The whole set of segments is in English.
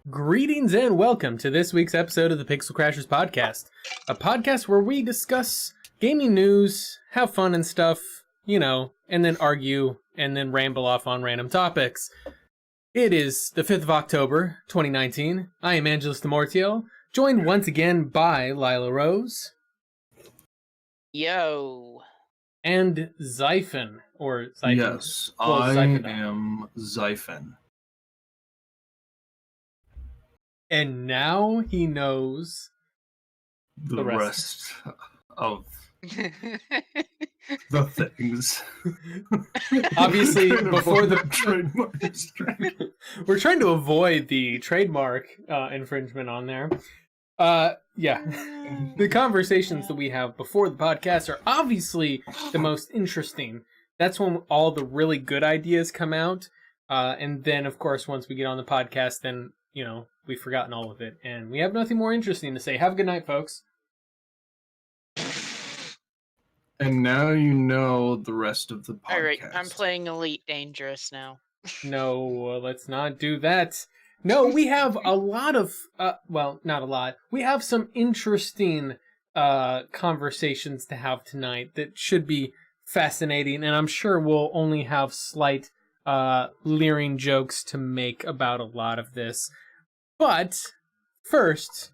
Greetings and welcome to this week's episode of the Pixel Crashers podcast, a podcast where we discuss gaming news, have fun and stuff, and then argue and then ramble off on random topics. It is the 5th of October, 2019. I am Angelus de Mortiel, joined once again by Lila Rose. Yo. And Xaiphen, or Xaiphen. Yes, I am Xaiphen. And now he knows the rest of the things. Obviously, before the trademark, we're trying to avoid the trademark infringement on there. The conversations that we have before the podcast are obviously the most interesting. That's when all the really good ideas come out. And then, of course, once we get on the podcast, then, we've forgotten all of it. And we have nothing more interesting to say. Have a good night, folks. And now you know the rest of the podcast. Alright, I'm playing Elite Dangerous now. No, let's not do that. No, we have a lot of, not a lot. We have some interesting conversations to have tonight that should be fascinating, and I'm sure we'll only have slight leering jokes to make about a lot of this. But first,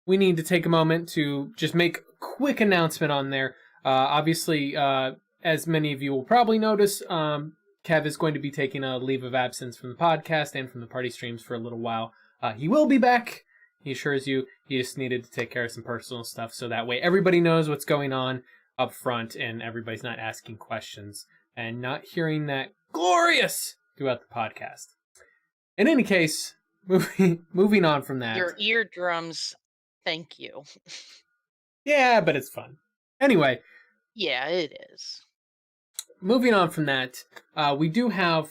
we need to take a moment to just make a quick announcement on there. Obviously, as many of you will probably notice, Kev is going to be taking a leave of absence from the podcast and from the party streams for a little while. He will be back, he assures you. He just needed to take care of some personal stuff, so that way everybody knows what's going on up front and everybody's not asking questions and not hearing that glorious throughout the podcast. In any case, moving on from that. Your eardrums, thank you. Yeah, but it's fun. Anyway. Yeah, it is. Moving on from that, we do have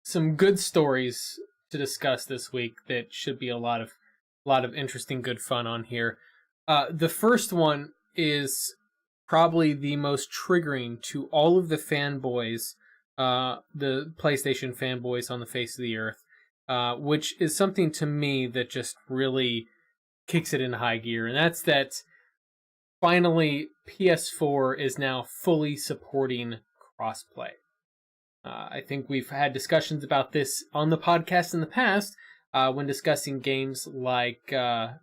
some good stories to discuss this week that should be a lot of interesting, good fun on here. The first one is probably the most triggering to all of the fanboys, the PlayStation fanboys on the face of the earth, which is something to me that just really kicks it into high gear, and that's that finally PS4 is now fully supporting crossplay. I think we've had discussions about this on the podcast in the past when discussing games like, what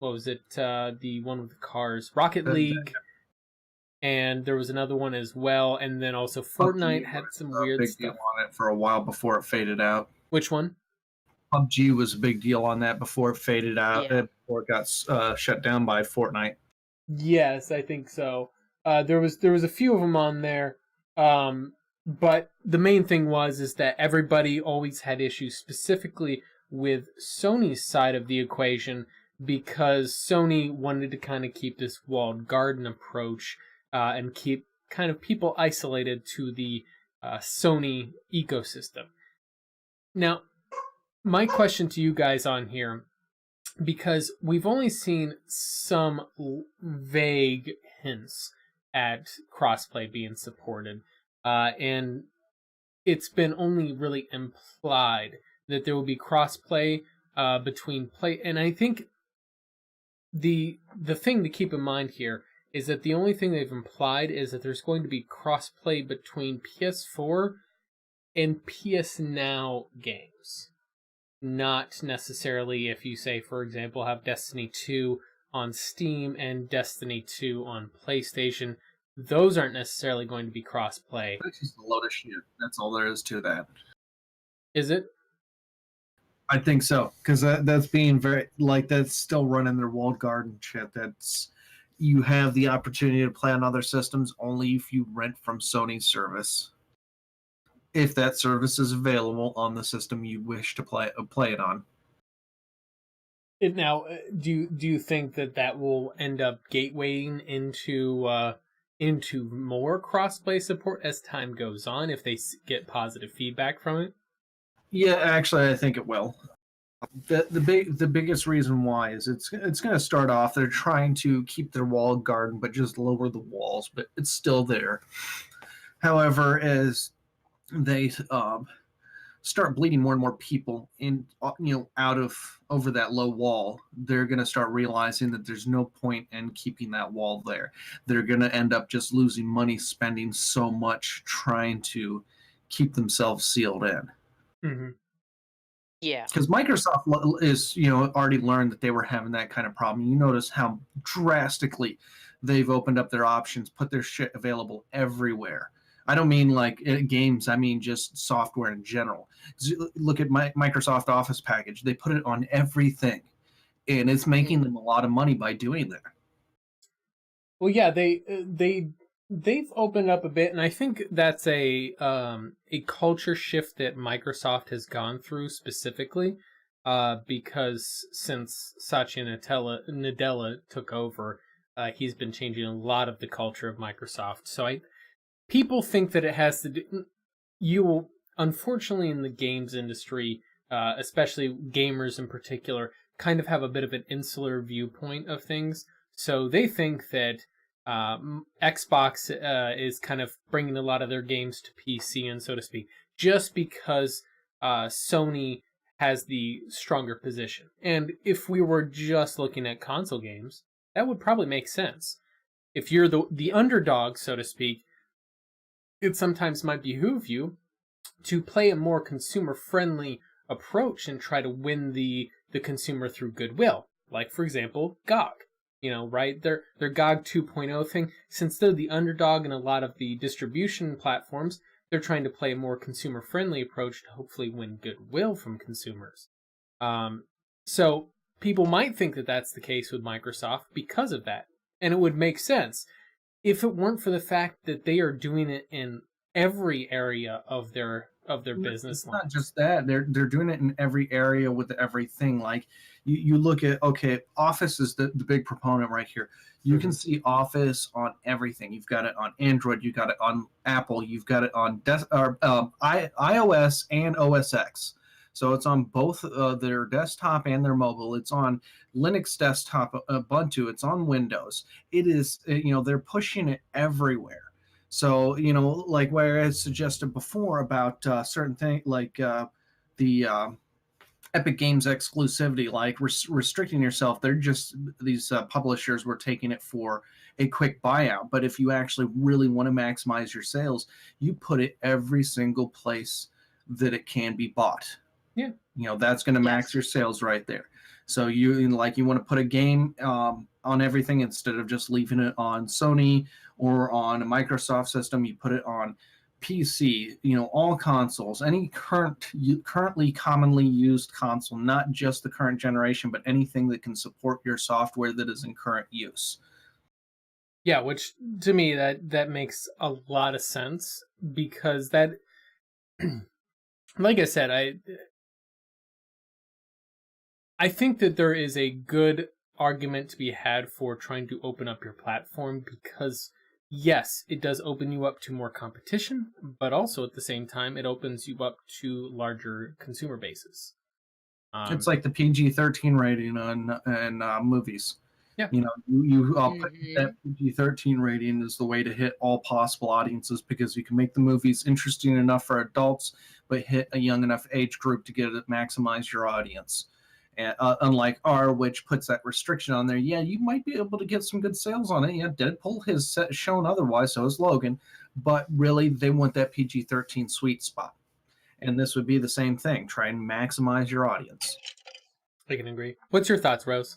was it, the one with the cars, Rocket League, and there was another one as well, and then also Fortnite had some weird stuff. Deal on it for a while before it faded out. Which one? PUBG was a big deal on that before it faded out, before it got shut down by Fortnite. Yes, I think so. There was a few of them on there, but the main thing is that everybody always had issues specifically with Sony's side of the equation because Sony wanted to kind of keep this walled garden approach and keep kind of people isolated to the Sony ecosystem. Now, my question to you guys on here, because we've only seen some vague hints at crossplay being supported, and it's been only really implied that there will be crossplay between play. And I think the thing to keep in mind here is that the only thing they've implied is that there's going to be crossplay between PS4 and PS Now games. Not necessarily if you say, for example, have Destiny 2 on Steam and Destiny 2 on PlayStation. Those aren't necessarily going to be cross-play. That's just a load of shit. That's all there is to that. Is it? I think so, because that's being very, that's still running their walled garden shit. That's, you have the opportunity to play on other systems only if you rent from Sony's service. If that service is available on the system you wish to play it on. Now, do you think that will end up gatewaying into more crossplay support as time goes on if they get positive feedback from it? Yeah, actually, I think it will. The biggest reason why is it's going to start off. They're trying to keep their walled garden, but just lower the walls, but it's still there. However, as they start bleeding more and more people in, out of over that low wall, they're going to start realizing that there's no point in keeping that wall there. They're going to end up just losing money spending so much trying to keep themselves sealed in. Mm-hmm. Yeah. Because Microsoft is, already learned that they were having that kind of problem. You notice how drastically they've opened up their options, put their shit available everywhere. I don't mean like games. I mean just software in general. Look at Microsoft Office package. They put it on everything, and it's making them a lot of money by doing that. Well, yeah, they've opened up a bit, and I think that's a culture shift that Microsoft has gone through specifically, because since Satya Nadella took over, he's been changing a lot of the culture of Microsoft. So people think that it has to do. Unfortunately, in the games industry, especially gamers in particular, kind of have a bit of an insular viewpoint of things. So they think that Xbox is kind of bringing a lot of their games to PC, and so to speak, just because Sony has the stronger position. And if we were just looking at console games, that would probably make sense. If you're the underdog, so to speak, it sometimes might behoove you to play a more consumer-friendly approach and try to win the consumer through goodwill. Like, for example, GOG. Right? Their GOG 2.0 thing, since they're the underdog in a lot of the distribution platforms, they're trying to play a more consumer-friendly approach to hopefully win goodwill from consumers. So people might think that that's the case with Microsoft because of that. And it would make sense if it weren't for the fact that they are doing it in every area of their business It's line. not just that, they're doing it in every area with everything. Like you look at, okay, Office is the big proponent right here. You can see Office on everything. You've got it on Android, you've got it on Apple, you've got it on iOS and OS X. So it's on both their desktop and their mobile. It's on Linux desktop, Ubuntu. It's on Windows. It is, they're pushing it everywhere. So, like where I suggested before about certain things like the Epic Games exclusivity, like restricting yourself. They're just, these publishers were taking it for a quick buyout. But if you actually really want to maximize your sales, you put it every single place that it can be bought. Yeah. That's going to max your sales right there. So you want to put a game on everything instead of just leaving it on Sony or on a Microsoft system. You put it on PC, all consoles, any currently commonly used console, not just the current generation, but anything that can support your software that is in current use. Yeah, which to me that makes a lot of sense, because that, like I said, I think that there is a good argument to be had for trying to open up your platform, because yes, it does open you up to more competition, but also at the same time, it opens you up to larger consumer bases. It's like the PG-13 rating on movies. Yeah. You put that PG-13 rating is the way to hit all possible audiences, because you can make the movies interesting enough for adults, but hit a young enough age group to maximize your audience. And unlike R, which puts that restriction on there, yeah, you might be able to get some good sales on it. Yeah, Deadpool has shown otherwise, so has Logan, but really they want that PG-13 sweet spot. And this would be the same thing. Try and maximize your audience. I can agree. What's your thoughts, Rose?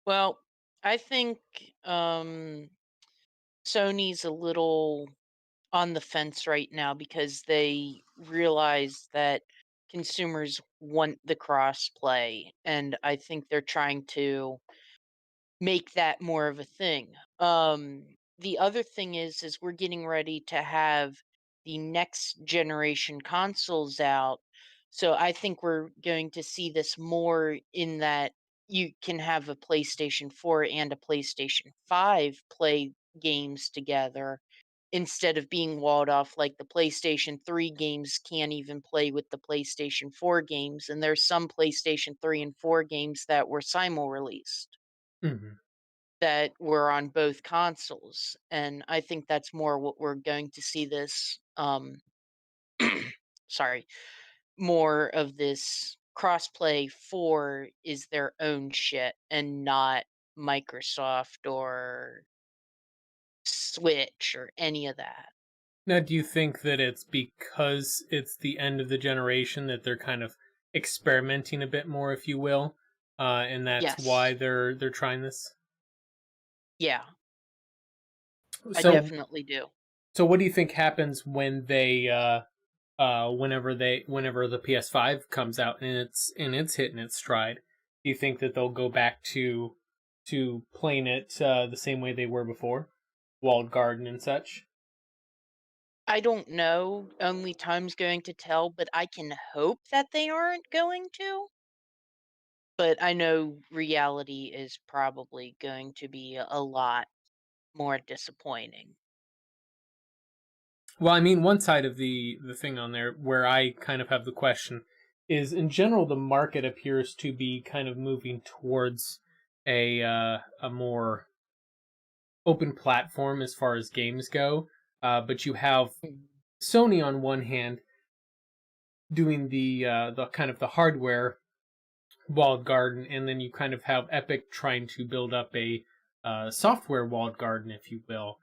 Well, I think Sony's a little on the fence right now because they realize that consumers want the crossplay, and I think they're trying to make that more of a thing. The other thing is we're getting ready to have the next generation consoles out. So I think we're going to see this more in that you can have a PlayStation 4 and a PlayStation 5 play games together instead of being walled off, like the PlayStation 3 games can't even play with the PlayStation 4 games, and there's some PlayStation 3 and 4 games that were simul released Mm-hmm. that were on both consoles, and I think that's more what we're going to see this more of this crossplay for is their own shit and not Microsoft or Switch or any of that. Now, do you think that it's because it's the end of the generation that they're kind of experimenting a bit more, if you will, and that's why Yes. they're trying this? Yeah, I So, definitely do. so what do you think happens when they, whenever the PS5 comes out and it's hitting its stride? Do you think that they'll go back to playing it the same way they were before, walled garden and such? I don't know. Only time's going to tell, but I can hope that they aren't going to. But I know reality is probably going to be a lot more disappointing. Well, I mean, one side of the thing on there where I kind of have the question is, in general, the market appears to be kind of moving towards a more open platform as far as games go. But you have Sony on one hand doing the kind of the hardware walled garden, and then you kind of have Epic trying to build up a software walled garden, if you will.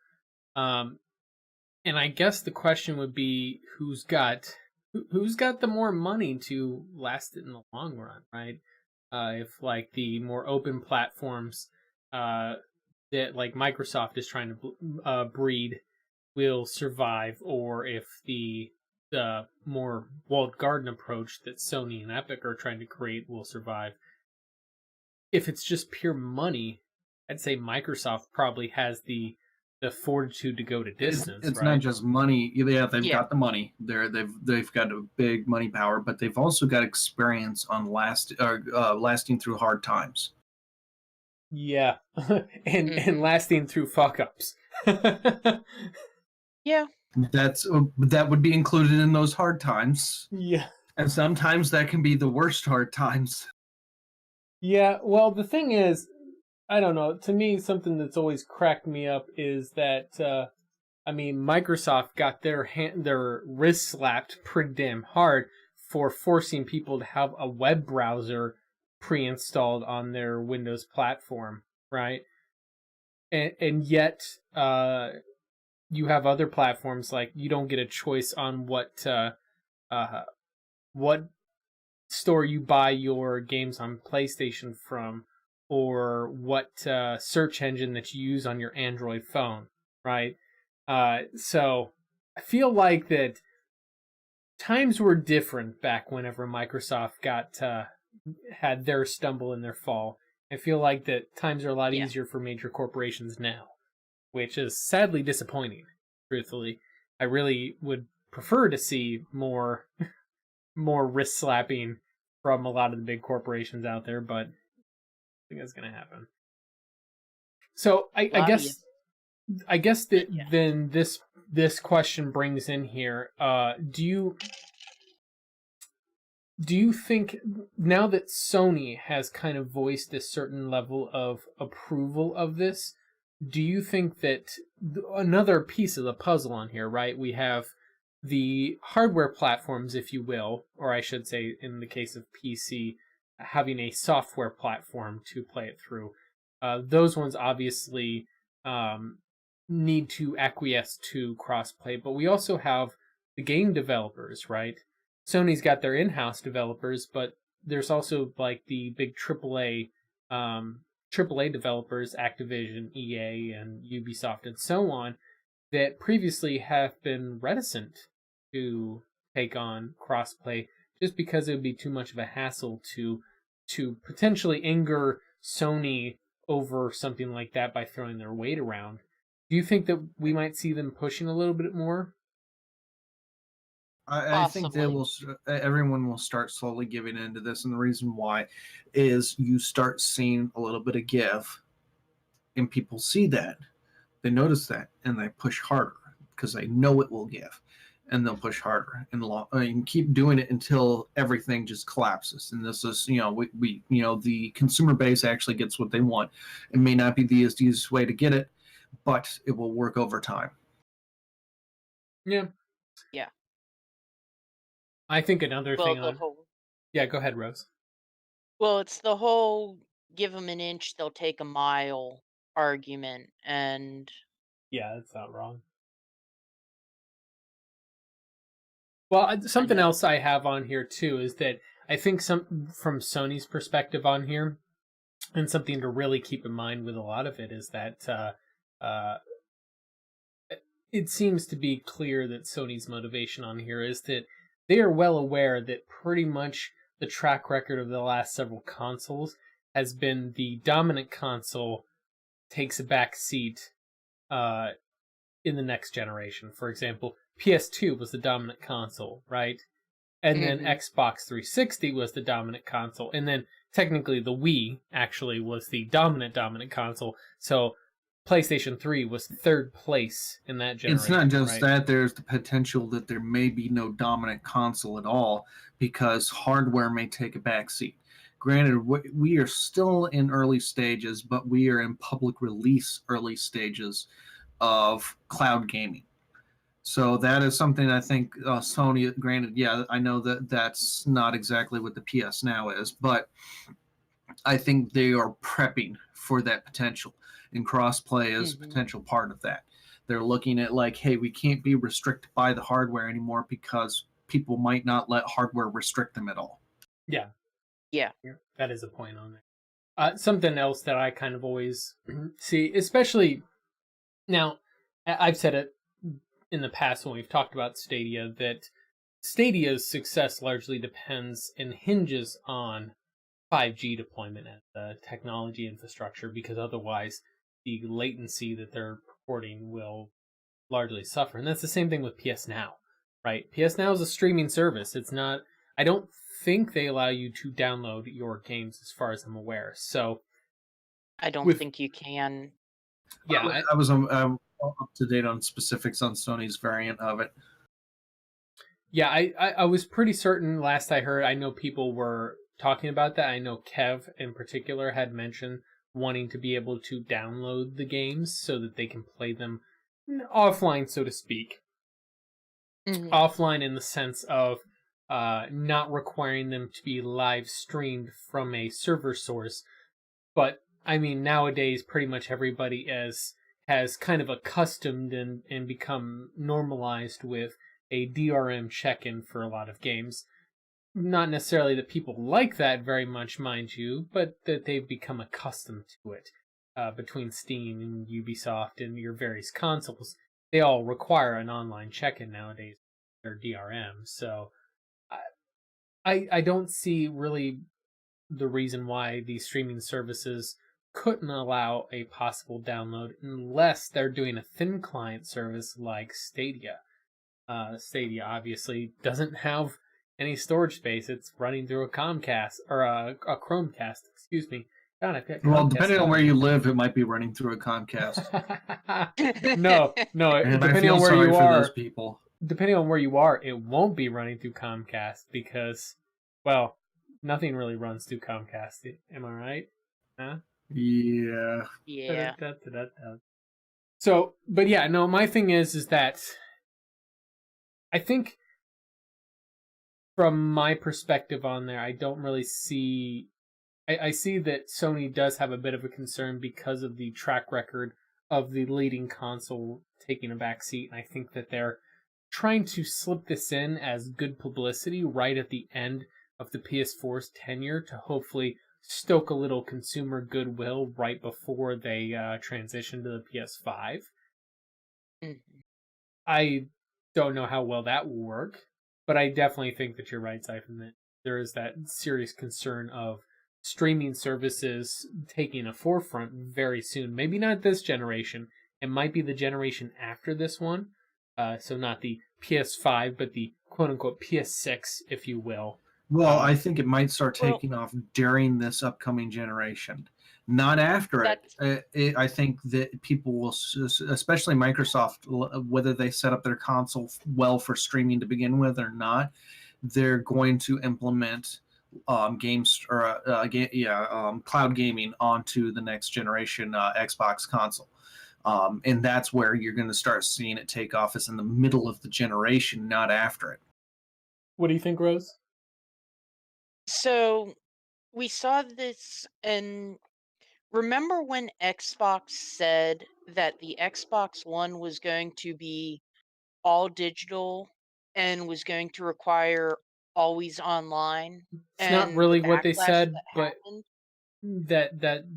And I guess the question would be who's got the more money to last it in the long run, right? If like the more open platforms that like Microsoft is trying to breed will survive, or if the more walled garden approach that Sony and Epic are trying to create will survive. If it's just pure money, I'd say Microsoft probably has the fortitude to go to distance. It's right? not just money. Yeah, they've got the money. They've got a big money power, but they've also got experience on lasting through hard times. Yeah, and lasting through fuck ups. Yeah. That would be included in those hard times. Yeah. And sometimes that can be the worst hard times. Yeah, well, the thing is, I don't know, to me, something that's always cracked me up is that, I mean, Microsoft got their wrist slapped pretty damn hard for forcing people to have a web browser pre-installed on their Windows platform, right? And yet, you have other platforms like you don't get a choice on what store you buy your games on PlayStation from, or what search engine that you use on your Android phone, right? So I feel like that times were different back whenever Microsoft had their stumble and their fall. I feel like that times are a lot easier for major corporations now, which is sadly disappointing, truthfully. I really would prefer to see more wrist slapping from a lot of the big corporations out there, but I think that's going to happen. So I guess that then this question brings in here, do you think, now that Sony has kind of voiced a certain level of approval of this, do you think that another piece of the puzzle on here, right? We have the hardware platforms, if you will, or I should say in the case of PC, having a software platform to play it through. Those ones obviously need to acquiesce to crossplay, but we also have the game developers, right? Sony's got their in-house developers, but there's also like the big AAA developers, Activision, EA, and Ubisoft, and so on, that previously have been reticent to take on crossplay just because it would be too much of a hassle to potentially anger Sony over something like that by throwing their weight around. Do you think that we might see them pushing a little bit more? I think everyone will start slowly giving into this, and the reason why is you start seeing a little bit of give, and people see that, they notice that, and they push harder because they know it will give, and they'll push harder and keep doing it until everything just collapses. And this is, we the consumer base actually gets what they want. It may not be the easiest way to get it, but it will work over time. Yeah. Yeah. I think another Well, thing the on... whole Yeah, go ahead, Rose. well, it's the whole give them an inch, they'll take a mile argument, and Yeah, that's not wrong. Well, something know. else I have on here too is that I think from Sony's perspective on here, and something to really keep in mind with a lot of it is that uh, it seems to be clear that Sony's motivation on here is that they are well aware that pretty much the track record of the last several consoles has been the dominant console takes a back seat in the next generation. For example, PS2 was the dominant console, right? And then Xbox 360 was the dominant console. And then technically the Wii actually was the dominant console. So PlayStation 3 was third place in that generation. It's not just right? that. There's the potential that there may be no dominant console at all because hardware may take a backseat. Granted, we are still in early stages, but we are in public release early stages of cloud gaming. So that is something I think Sony, granted, yeah, I know that that's not exactly what the PS Now is, but I think they are prepping for that potential. And crossplay is a potential part of that. They're looking at like, hey, we can't be restricted by the hardware anymore because people might not let hardware restrict them at all. Yeah. Yeah. That is a point on there. Something else that I kind of always see, especially now, I've said it in the past when we've talked about Stadia, that Stadia's success largely depends and hinges on 5G deployment as the technology infrastructure, because otherwise the latency that they're purporting will largely suffer. And that's the same thing with PS Now, right? PS Now is a streaming service. It's not, I don't think they allow you to download your games as far as I'm aware. So I don't think you can. Yeah. I was up to date on specifics on Sony's variant of it. Yeah, I was pretty certain last I heard, I know people were talking about that. I know Kev in particular had mentioned wanting to be able to download the games so that they can play them offline, so to speak. Offline in the sense of not requiring them to be live streamed from a server source. But, I mean, nowadays pretty much everybody has kind of accustomed and become normalized with a DRM check-in for a lot of games. Not necessarily that people like that very much, mind you, but that they've become accustomed to it. Between Steam and Ubisoft and your various consoles, they all require an online check-in nowadays, or DRM. So I don't see really the reason why these streaming services couldn't allow a possible download unless they're doing a thin client service like Stadia. Stadia obviously doesn't have any storage space. It's running through a Comcast or a Chromecast. Excuse me. God, I've got well, depending on where you live, it might be running through a Comcast. no. And depending on where you are, those people. Depending on where you are, it won't be running through Comcast because, well, nothing really runs through Comcast. Am I right? Huh? Yeah. Yeah. So, but yeah, no. My thing is that I think, from my perspective on there, I don't really see... I see that Sony does have a bit of a concern because of the track record of the leading console taking a back seat, and I think that they're trying to slip this in as good publicity right at the end of the PS4's tenure to hopefully stoke a little consumer goodwill right before they transition to the PS5. I don't know how well that will work, but I definitely think that you're right, Xaiphen, that there is that serious concern of streaming services taking a forefront very soon. Maybe not this generation. It might be the generation after this one. So not the PS5, but the quote-unquote PS6, if you will. Well, I think it might start taking off during this upcoming generation. Not after it. I think that people will, especially Microsoft, whether they set up their console well for streaming to begin with or not, they're going to implement cloud gaming onto the next generation Xbox console. And that's where you're going to start seeing it take off, is in the middle of the generation, not after it. What do you think, Rose? So we saw this, and remember when Xbox said that the Xbox One was going to be all digital and was going to require always online, It's not and the really what they backlash said, that but happened?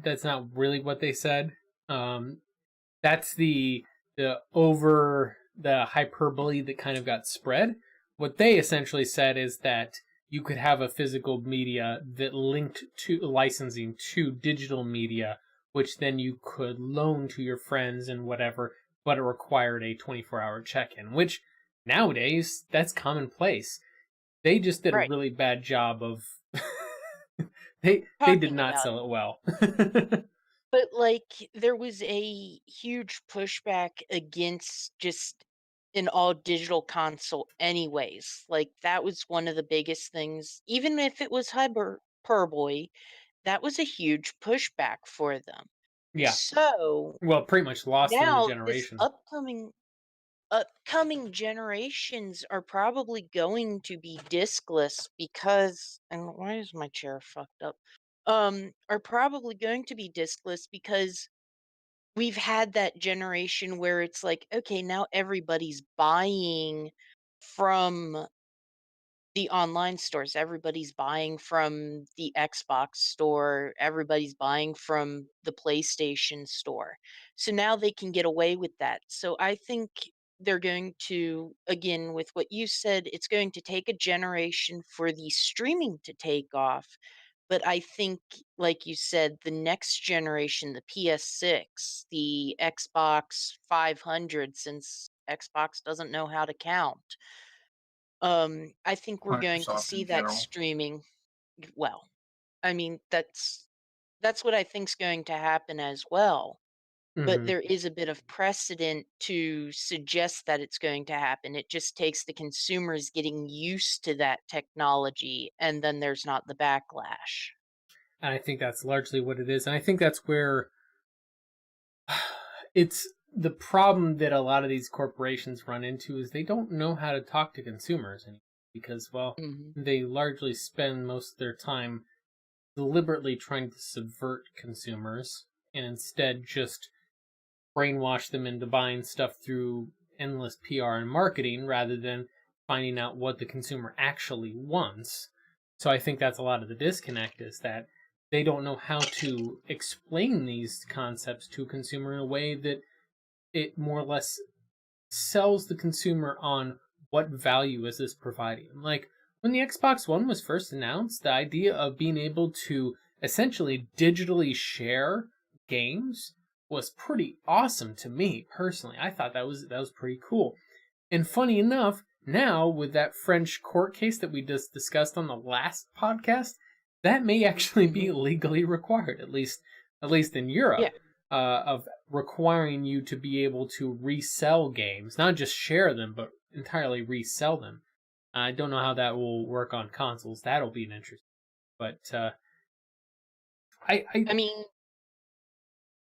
that's not really what they said. Um, that's the hyperbole that kind of got spread. What they essentially said is that you could have a physical media that linked to licensing to digital media, which then you could loan to your friends and whatever, but it required a 24-hour check-in, which nowadays that's commonplace. They just did a Right. really bad job of they did Talking not about sell it. it well. But like there was a huge pushback against just an all digital console anyways. Like that was one of the biggest things. Even if it was hyperbole, that was a huge pushback for them. Yeah. So Well, pretty much lost them to now this generation. upcoming generations are probably going to be diskless because, and why is my chair fucked up? Are probably going to be diskless because we've had that generation where it's like, okay, now everybody's buying from the online stores. Everybody's buying from the Xbox store. Everybody's buying from the PlayStation store. So now they can get away with that. So I think they're going to, again, with what you said, it's going to take a generation for the streaming to take off. But I think, like you said, the next generation, the PS6, the Xbox 500, since Xbox doesn't know how to count, I think we're going to Microsoft see in that general. streaming. Well, I mean, that's what I think's going to happen as well. But Hmm. there is a bit of precedent to suggest that it's going to happen. It just takes the consumers getting used to that technology, and then there's not the backlash. And I think that's largely what it is. And I think that's where it's the problem that a lot of these corporations run into is they don't know how to talk to consumers anymore because, well, Hmm. they largely spend most of their time deliberately trying to subvert consumers and instead just brainwash them into buying stuff through endless PR and marketing rather than finding out what the consumer actually wants. So I think that's a lot of the disconnect is that they don't know how to explain these concepts to a consumer in a way that it more or less sells the consumer on what value is this providing. Like when the Xbox One was first announced, the idea of being able to essentially digitally share games was pretty awesome to me personally. I thought that was pretty cool. And funny enough, now with that French court case that we just discussed on the last podcast, that may actually be Hmm. legally required, at least in Europe, Yeah. of requiring you to be able to resell games, not just share them, but entirely resell them. I don't know how that will work on consoles. That'll be an interesting. But I I mean,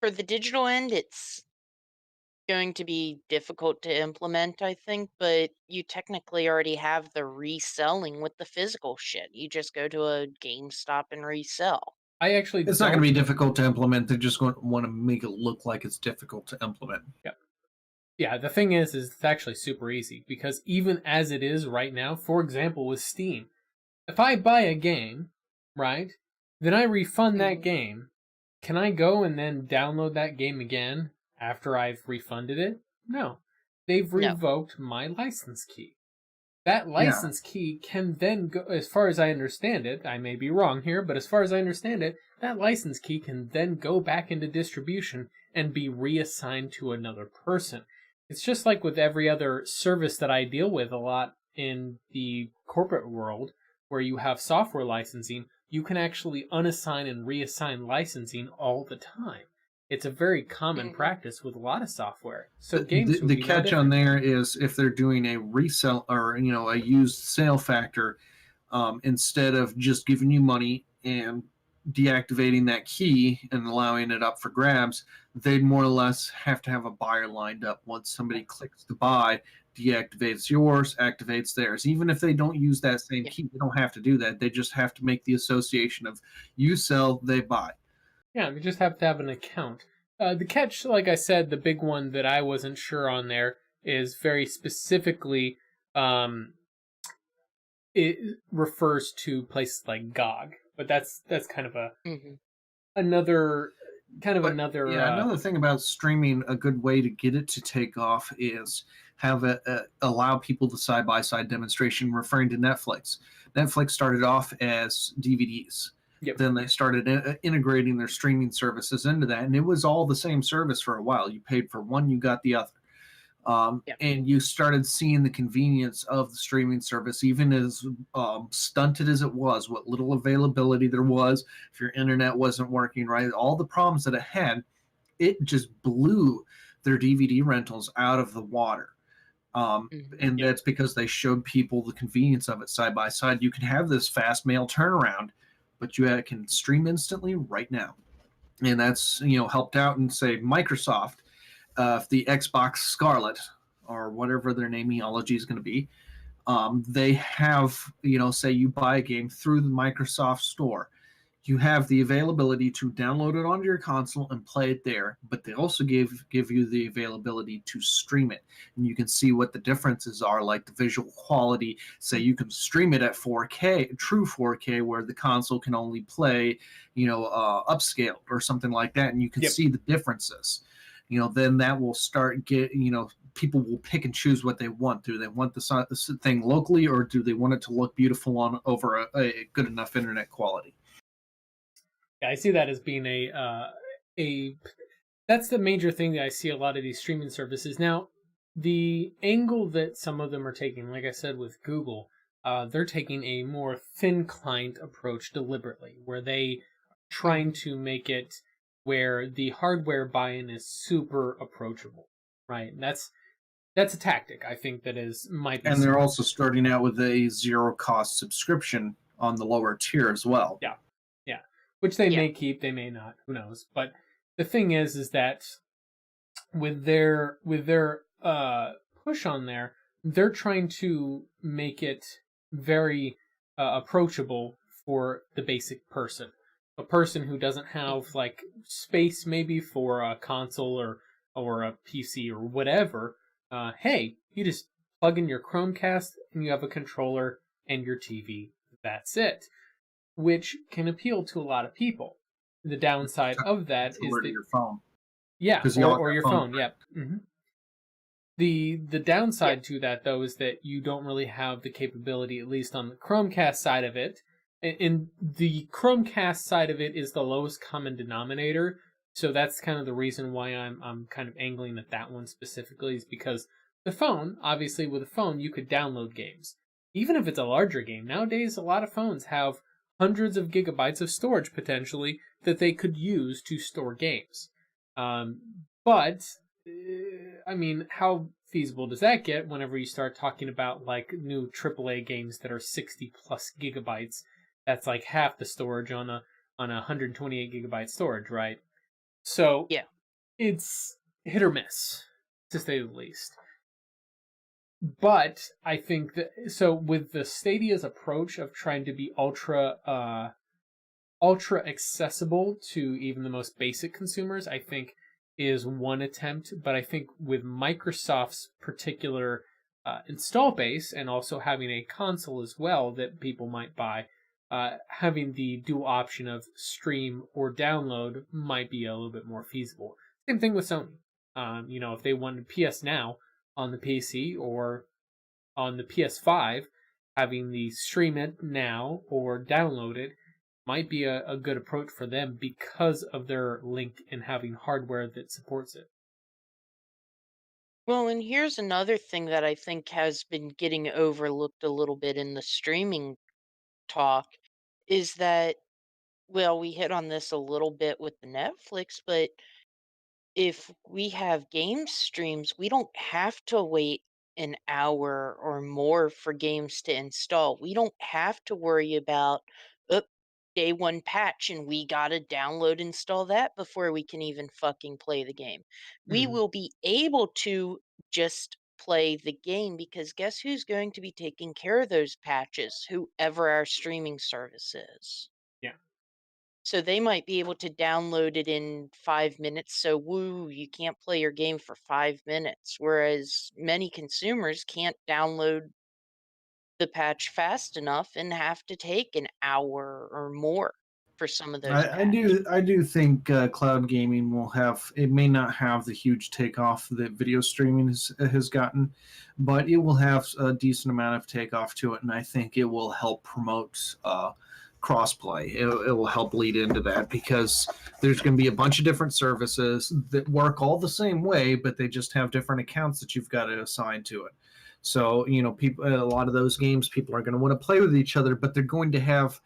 for the digital end, it's going to be difficult to implement, I think, but you technically already have the reselling with the physical shit. You just go to a GameStop and resell. I actually It's not don't. going to be difficult to implement. They're just going to want to make it look like it's difficult to implement. Yeah, the thing is it's actually super easy because even as it is right now, for example, with Steam, if I buy a game, right, then I refund that Hmm. game. Can I go and then download that game again after I've refunded it? No. They've No. revoked my license key. That Yeah. license key can then go, as far as I understand it, I may be wrong here, but as far as I understand it, that license key can then go back into distribution and be reassigned to another person. It's just like with every other service that I deal with a lot in the corporate world, where you have software licensing, you can actually unassign and reassign licensing all the time. It's a very common Hmm. practice with a lot of software. So The, games would the be no catch on different. there is if they're doing a resell or a used sale factor, instead of just giving you money and deactivating that key and allowing it up for grabs, they'd more or less have to have a buyer lined up. Once somebody clicks to buy, deactivates yours, activates theirs. Even if they don't use that same Yeah. key, they don't have to do that. They just have to make the association of you sell, they buy. Yeah, we just have to have an account. The catch, like I said, the big one that I wasn't sure on there is very specifically, it refers to places like GOG, but that's kind of Hmm. another But yeah, another thing about streaming, a good way to get it to take off is have allow people the side by side demonstration. Referring to Netflix, Netflix started off as DVDs. Yep. Then they started integrating their streaming services into that, and it was all the same service for a while. You paid for one, you got the other. Yeah. And you started seeing the convenience of the streaming service, even as stunted as it was, what little availability there was, if your internet wasn't working right, all the problems that it had, it just blew their DVD rentals out of the water. And Yep. that's because they showed people the convenience of it side by side. You can have this fast mail turnaround, but you can stream instantly right now. And that's, helped out and say Microsoft, the Xbox Scarlet or whatever their nameology is going to be, they have, say you buy a game through the Microsoft Store, you have the availability to download it onto your console and play it there, but they also give you the availability to stream it, and you can see what the differences are, like the visual quality. Say you can stream it at 4K, true 4K, where the console can only play, upscaled or something like that, and you can Yep. see the differences. Then that will start people will pick and choose what they want. Do they want this thing locally, or do they want it to look beautiful on over a good enough internet quality? Yeah, I see that as being a that's the major thing that I see a lot of these streaming services. Now, the angle that some of them are taking, like I said with Google, they're taking a more thin client approach deliberately, where they are trying to make it where the hardware buy-in is super approachable, right? And that's a tactic I think that might be. And they're smart. also starting out with a zero cost subscription on the lower tier as well. Yeah, yeah, which they Yeah. may keep, they may not, who knows? But the thing is that with their push on there, they're trying to make it very approachable for the basic person, a person who doesn't have like space maybe for a console or a PC or whatever. Hey, you just plug in your Chromecast and you have a controller and your TV. That's it, which can appeal to a lot of people. The downside of that is Controller to that your phone. yeah, 'Cause y'all or got your phone phone. Yep. The downside to that though is that you don't really have the capability, at least on the Chromecast side of it. And the Chromecast side of it is the lowest common denominator, so that's kind of the reason why I'm kind of angling at that one specifically, is because the phone, obviously with a phone you could download games, even if it's a larger game. Nowadays, a lot of phones have hundreds of gigabytes of storage potentially that they could use to store games. But I mean, how feasible does that get whenever you start talking about like new AAA games that are 60 plus gigabytes? That's like half the storage on a 128 gigabyte storage, right? So Yeah. it's hit or miss, to say the least. But I think that so with the Stadia's approach of trying to be ultra accessible to even the most basic consumers, I think is one attempt. But I think with Microsoft's particular install base and also having a console as well that people might buy, having the dual option of stream or download might be a little bit more feasible. Same thing with Sony. If they wanted PS Now on the PC or on the PS5, having the stream it now or download it might be a good approach for them because of their link and having hardware that supports it. Well, and here's another thing that I think has been getting overlooked a little bit in the streaming talk is that, well, we hit on this a little bit with the Netflix, but if we have game streams, we don't have to wait an hour or more for games to install. We don't have to worry about day one patch and we gotta download install that before we can even fucking play the game. We Mm-hmm. will be able to just play the game, because guess who's going to be taking care of those patches? Whoever our streaming service is. Yeah. So they might be able to download it in 5 minutes. So, woo, you can't play your game for 5 minutes. Whereas many consumers can't download the patch fast enough and have to take an hour or more for some of those patches. I do think cloud gaming will have, it may not have the huge takeoff that video streaming has gotten, but it will have a decent amount of takeoff to it, and I think it will help promote crossplay. It will help lead into that, because there's going to be a bunch of different services that work all the same way, but they just have different accounts that you've got to assign to it. So, you know, people, a lot of those games, people are going to want to play with each other, but they're going to have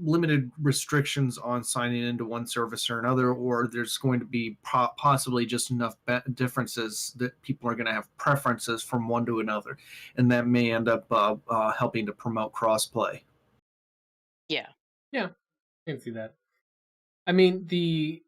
limited restrictions on signing into one service or another, or there's going to be possibly just enough differences that people are going to have preferences from one to another, and that may end up helping to promote crossplay. Yeah. Yeah, I can see that. I mean, the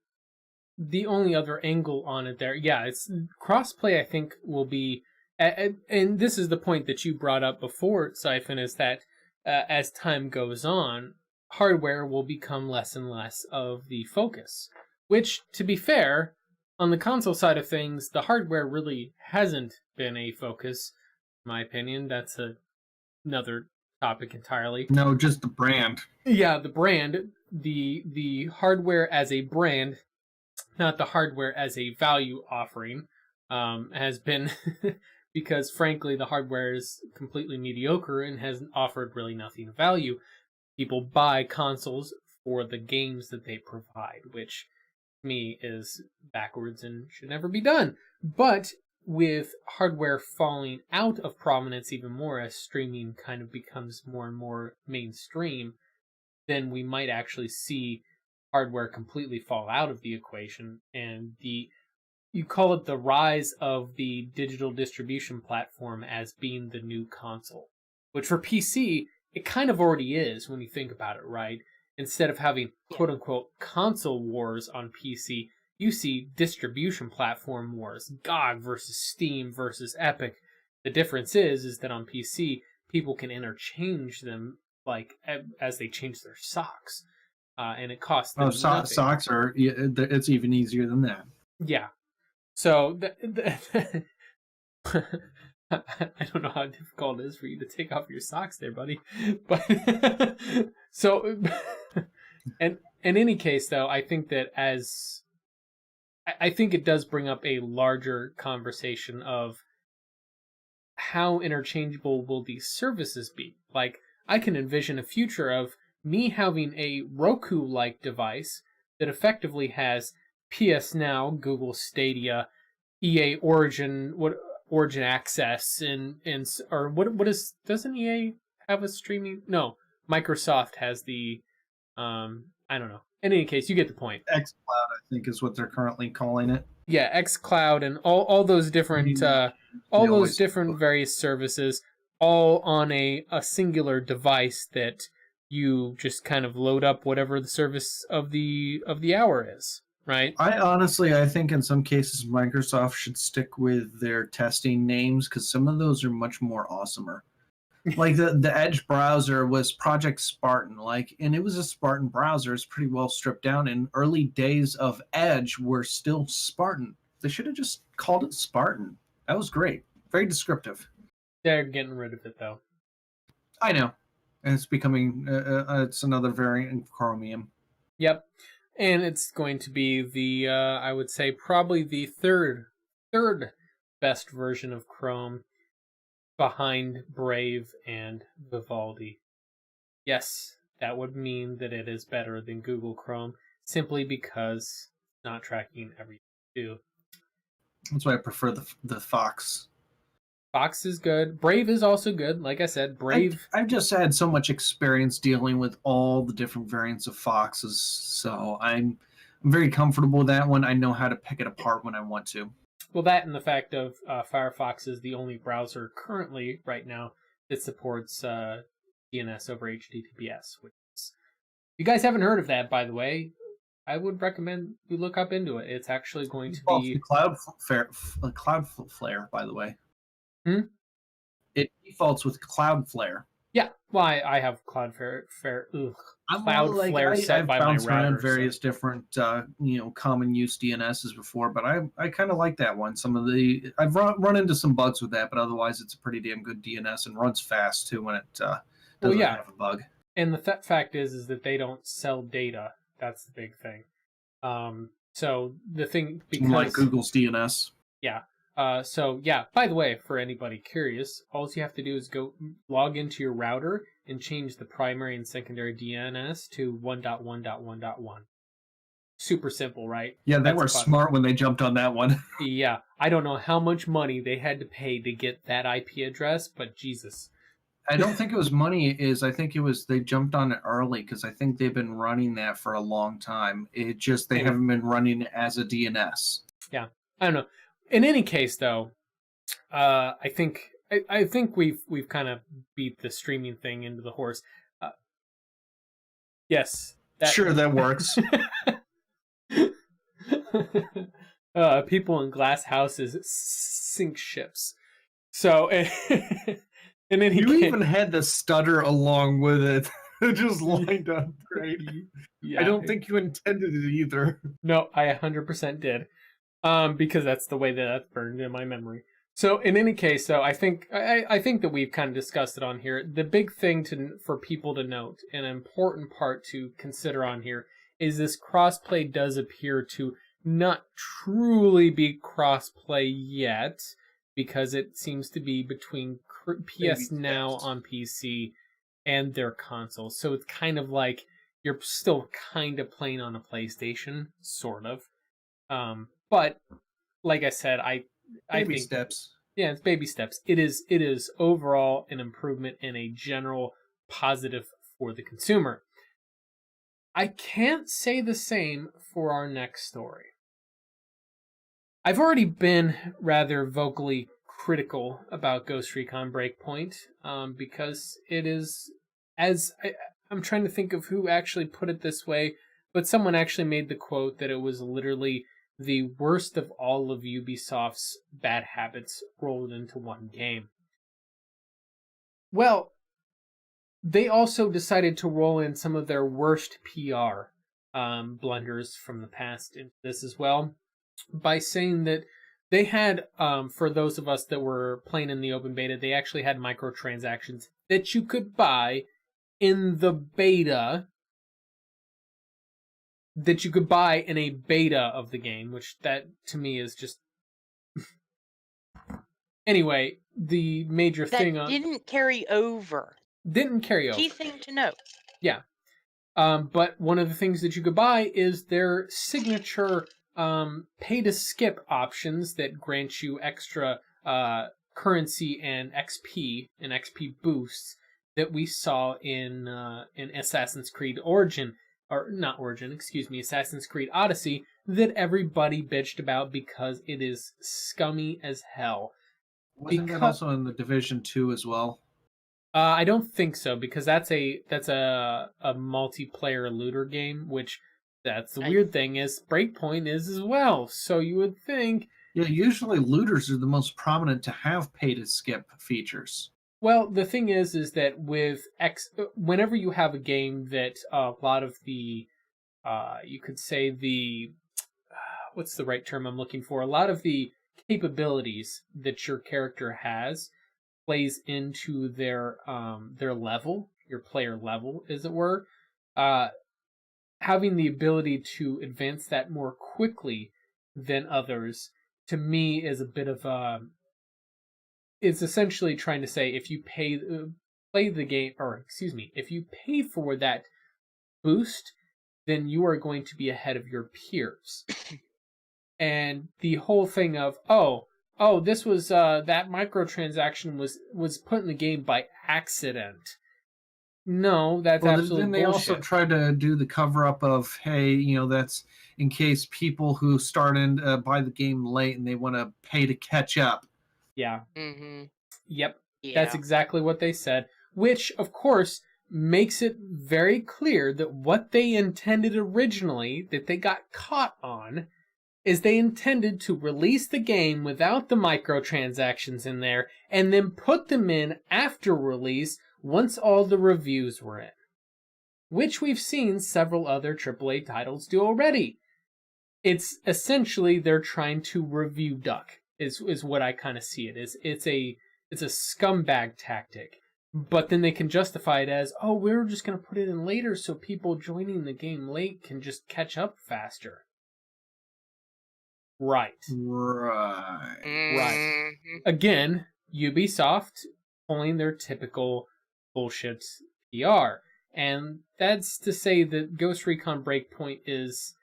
only other angle on it there, yeah, it's crossplay. I think will be, and this is the point that you brought up before, Xaiphen, is that as time goes on, hardware will become less and less of the focus. Which, to be fair, on the console side of things, the hardware really hasn't been a focus, in my opinion. That's another topic entirely. No, just the brand. Yeah, the brand, the hardware as a brand, not the hardware as a value offering, has been because frankly the hardware is completely mediocre and hasn't offered really nothing of value. People buy consoles for the games that they provide, which to me is backwards and should never be done. But with hardware falling out of prominence even more as streaming kind of becomes more and more mainstream, then we might actually see hardware completely fall out of the equation, and you call it the rise of the digital distribution platform as being the new console, which for PC it kind of already is when you think about it, right? Instead of having quote unquote console wars on PC, you see distribution platform wars, GOG versus Steam versus Epic. The difference is that on PC people can interchange them like as they change their socks, and it costs them nothing. Socks are, it's even easier than that. Yeah. So I don't know how difficult it is for you to take off your socks there, buddy. But so, and in any case, though, I think that I think it does bring up a larger conversation of how interchangeable will these services be. Like, I can envision a future of me having a Roku-like device that effectively has PS Now, Google Stadia, EA Origin, Origin Access, and or what is, doesn't EA have a streaming? No, Microsoft has the I don't know. In any case, you get the point. xCloud, I think, is what they're currently calling it. Yeah, xCloud and all those different various services, all on a singular device that you just kind of load up whatever the service of the hour is, right? I think in some cases Microsoft should stick with their testing names, because some of those are much more awesomer. Like the Edge browser was Project Spartan, and it was a Spartan browser. It's pretty well stripped down, and early days of Edge were still Spartan. They should have just called it Spartan. That was great. Very descriptive. They're getting rid of it, though. I know. And it's becoming, it's another variant of Chromium. Yep. And it's going to be the, I would say, probably the third best version of Chrome, behind Brave and Vivaldi. Yes, that would mean that it is better than Google Chrome, simply because it's not tracking everything you do. That's why I prefer the Fox. Fox is good. Brave is also good. Like I said, Brave... I've just had so much experience dealing with all the different variants of Foxes, so I'm very comfortable with that one. I know how to pick it apart when I want to. Well, that and the fact of Firefox is the only browser currently, right now, that supports DNS over HTTPS. Which is, if you guys haven't heard of that, by the way, I would recommend you look up into it. It's actually going to Well, be the Cloudflare, by the way. Hmm? It defaults with Cloudflare. Yeah. Well, I have Cloudflare. Cloudflare set I've by my bounced around router. various different, common use DNSs before, but I kind of like that one. I've run into some bugs with that, but otherwise it's a pretty damn good DNS and runs fast too when it doesn't have a bug. And the fact is that they don't sell data. That's the big thing. So the thing because like Google's DNS. Yeah. So yeah. By the way, for anybody curious, all you have to do is go log into your router and change the primary and secondary DNS to 1.1.1.1. Super simple, right? Yeah, they were smart when they jumped on that one. Yeah, I don't know how much money they had to pay to get that IP address, but Jesus. I don't think it was money. I think it was they jumped on it early because I think they've been running that for a long time. It just they haven't been running it as a DNS. Yeah, I don't know. In any case, though, I think we've kind of beat the streaming thing into the horse. Yes, sure, that works. People in glass houses sink ships. So, and then you even had the stutter along with it. It just lined up great. Yeah. I don't think you intended it either. No, I 100% did. Because that's the way that's burned in my memory. So in any case, though, I think that we've kind of discussed it on here. The big thing for people to note, an important part to consider on here, is this crossplay does appear to not truly be crossplay yet, because it seems to be between PS Now on PC and their console. So it's kind of like you're still kind of playing on a PlayStation, sort of. But like I said, I think steps. Yeah, it's baby steps. It is overall an improvement and a general positive for the consumer. I can't say the same for our next story. I've already been rather vocally critical about Ghost Recon Breakpoint, because it is, I'm trying to think of who actually put it this way, but someone actually made the quote that it was literally the worst of all of Ubisoft's bad habits rolled into one game. Well, they also decided to roll in some of their worst PR blunders from the past into this as well, by saying that they had, for those of us that were playing in the open beta, they actually had microtransactions that you could buy in the beta, that you could buy in a beta of the game, which that to me is just... Anyway, the major thing didn't carry over. Didn't carry over. Key thing to note. Yeah. But one of the things that you could buy is their signature pay-to-skip options that grant you extra currency and XP boosts that we saw in Assassin's Creed Origin. Or not Origin, excuse me, Assassin's Creed Odyssey, that everybody bitched about because it is scummy as hell. Wasn't that also in the Division 2 as well? I don't think so, because that's a multiplayer looter game, which that's the weird thing is Breakpoint is as well. So you would think... Yeah, usually looters are the most prominent to have pay-to-skip features. Well, the thing is that with whenever you have a game that a lot of the, you could say the, what's the right term I'm looking for? A lot of the capabilities that your character has plays into their level, your player level, as it were. Having the ability to advance that more quickly than others, to me, is a bit of a... It's essentially trying to say if you play the game, or excuse me, if you pay for that boost, then you are going to be ahead of your peers. And the whole thing of this was that microtransaction was put in the game by accident. No, that's absolutely then they bullshit. also try to do the cover up of, hey, that's in case people who start and buy the game late and they want to pay to catch up. Yeah. Mm-hmm. Yep. Yeah. That's exactly what they said. Which, of course, makes it very clear that what they intended originally, that they got caught on, is they intended to release the game without the microtransactions in there and then put them in after release once all the reviews were in. Which we've seen several other AAA titles do already. It's essentially they're trying to review duck, is what I kind of see it as. It's a scumbag tactic. But then they can justify it as, oh, we're just going to put it in later so people joining the game late can just catch up faster. Right. Again, Ubisoft pulling their typical bullshit PR. And that's to say that Ghost Recon Breakpoint is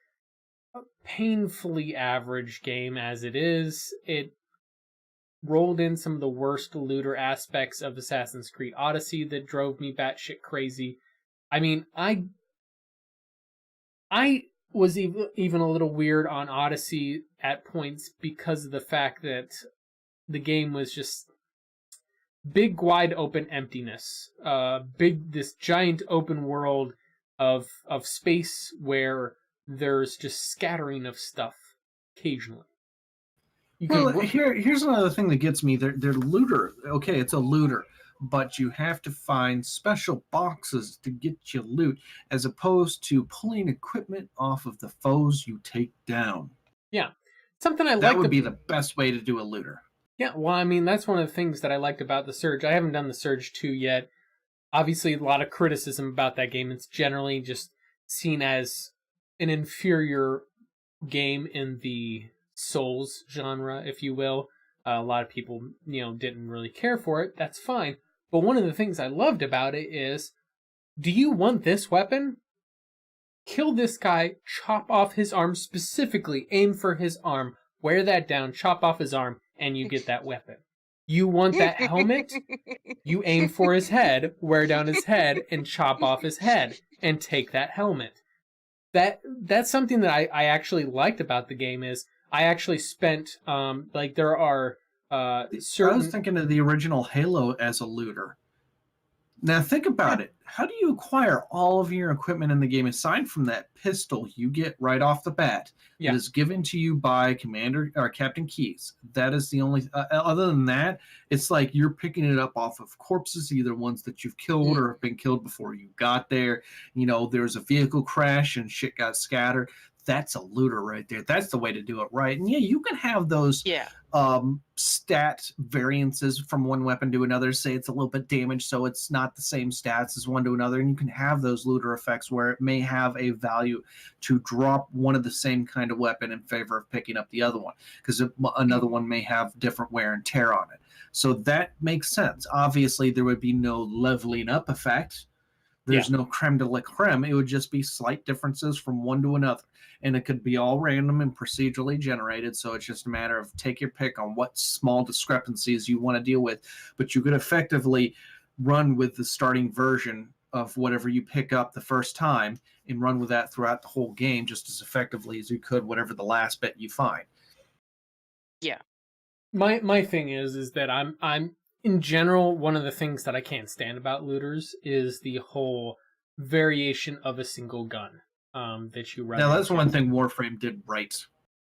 a painfully average game as it is. It rolled in some of the worst looter aspects of Assassin's Creed Odyssey that drove me batshit crazy. I mean, I was even a little weird on Odyssey at points because of the fact that the game was just big, wide open emptiness. This giant open world of space where there's just scattering of stuff occasionally. Here's another thing that gets me. They're looter. Okay, it's a looter, but you have to find special boxes to get you loot, as opposed to pulling equipment off of the foes you take down. Yeah, something I like. That would be the best way to do a looter. Yeah, well, I mean, that's one of the things that I liked about the Surge. I haven't done the Surge 2 yet. Obviously, a lot of criticism about that game. It's generally just seen as an inferior game in the Souls genre, if you will. A lot of people, didn't really care for it. That's fine. But one of the things I loved about it is, do you want this weapon? Kill this guy, chop off his arm specifically, aim for his arm, wear that down, chop off his arm, and you get that weapon. You want that helmet? You aim for his head, wear down his head, and chop off his head, and take that helmet. That's something that I actually liked about the game is I actually spent there are certain. I was thinking of the original Halo as a looter. Now think about it. How do you acquire all of your equipment in the game aside from that pistol you get right off the bat? Yeah. It is given to you by Commander or Captain Keyes. That is the only. Other than that, it's like you're picking it up off of corpses, either ones that you've killed or have been killed before you got there. There's a vehicle crash and shit got scattered. That's a looter right there. That's the way to do it right. And yeah, you can have those stat variances from one weapon to another. Say it's a little bit damaged, so it's not the same stats as one to another. And you can have those looter effects where it may have a value to drop one of the same kind of weapon in favor of picking up the other one, because another one may have different wear and tear on it. So that makes sense. Obviously, there would be no leveling up effect. There's no creme de la creme. It would just be slight differences from one to another. And it could be all random and procedurally generated. So it's just a matter of take your pick on what small discrepancies you want to deal with. But you could effectively run with the starting version of whatever you pick up the first time and run with that throughout the whole game just as effectively as you could whatever the last bit you find. Yeah. My thing is that I'm in general, one of the things that I can't stand about looters is the whole variation of a single gun that you run. Now, that's one thing Warframe did right.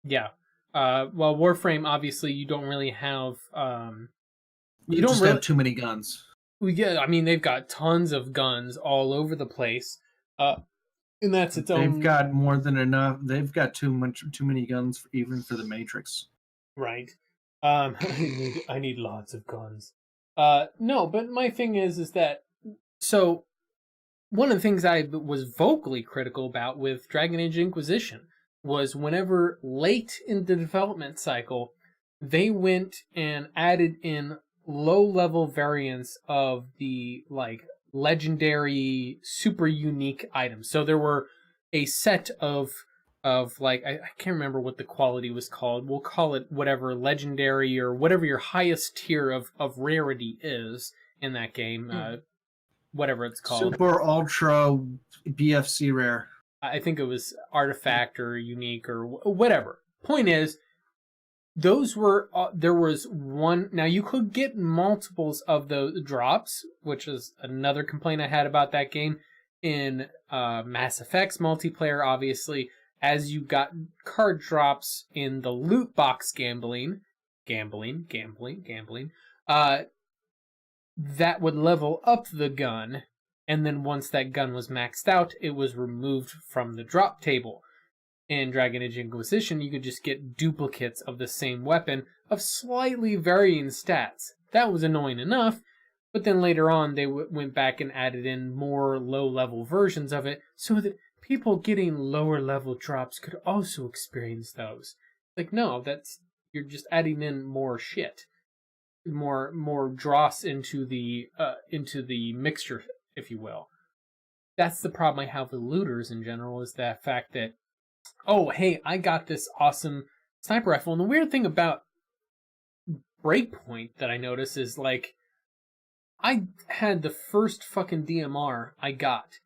Yeah. Well, Warframe, obviously, you don't really have... you don't really have too many guns. Yeah, I mean, they've got tons of guns all over the place. And that's its own... They've got more than enough. They've got too many guns even for the Matrix. Right. I need lots of guns. No, but my thing is that, so one of the things I was vocally critical about with Dragon Age Inquisition was whenever late in the development cycle, they went and added in low-level variants of the, legendary, super unique items. So there were a set of I can't remember what the quality was called. We'll call it whatever, legendary or whatever your highest tier of rarity is in that game. Whatever it's called. Super, ultra, BFC rare. I think it was artifact or unique or whatever. Point is, those were there was one. Now you could get multiples of those drops, which is another complaint I had about that game. In Mass Effect's multiplayer, obviously, as you got card drops in the loot box gambling, that would level up the gun, and then once that gun was maxed out, it was removed from the drop table. In Dragon Age Inquisition, you could just get duplicates of the same weapon of slightly varying stats. That was annoying enough, but then later on they went back and added in more low-level versions of it so that people getting lower-level drops could also experience those. Like, no, you're just adding in more shit. More dross into the mixture, if you will. That's the problem I have with looters in general, is that fact that, oh, hey, I got this awesome sniper rifle. And the weird thing about Breakpoint that I notice is, like, I had the first fucking DMR I got,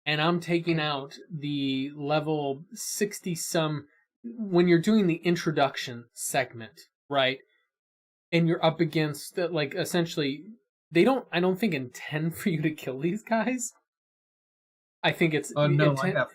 and I'm taking out the level 60-some, when you're doing the introduction segment, right? And you're up against, like, essentially, I don't think intend for you to kill these guys. I think it's... Oh, no, I have fun.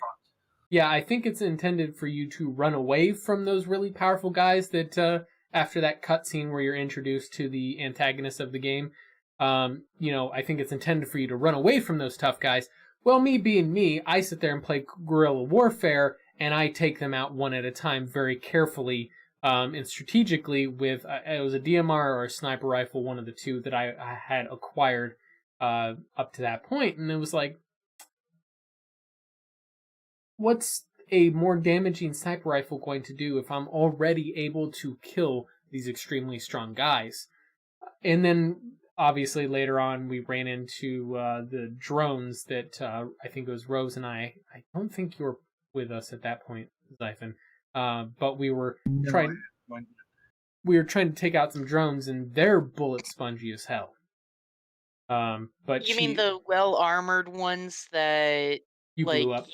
Yeah, I think it's intended for you to run away from those really powerful guys that, after that cutscene where you're introduced to the antagonist of the game, I think it's intended for you to run away from those tough guys. Well, me being me, I sit there and play guerrilla warfare, and I take them out one at a time very carefully, and strategically with, it was a DMR or a sniper rifle, one of the two that I had acquired up to that point, and it was like, what's a more damaging sniper rifle going to do if I'm already able to kill these extremely strong guys? And then, obviously, later on, we ran into the drones that I think it was Rose and I don't think you were with us at that point, Xaiphen, but we were trying to take out some drones, and they're bullet spongy as hell. But you mean the well-armored ones that you blew up?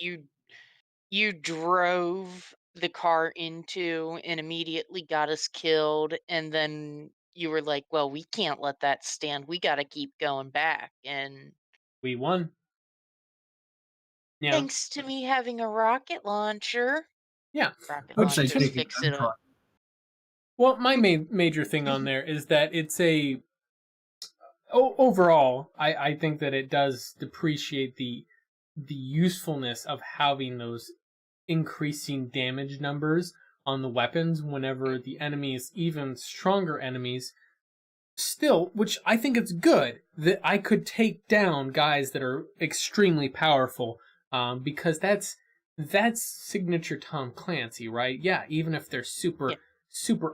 You drove the car into and immediately got us killed, and then you were like, well, we can't let that stand. We got to keep going back. And we won. Yeah. Thanks to me having a rocket launcher. Yeah. Rocket launchers fix it up. Well, my major thing on there is that it's a... overall, I think that it does depreciate the usefulness of having those increasing damage numbers on the weapons whenever the enemy is even stronger enemies. Still, which I think it's good that I could take down guys that are extremely powerful, because that's signature Tom Clancy, right? Yeah, even if they're super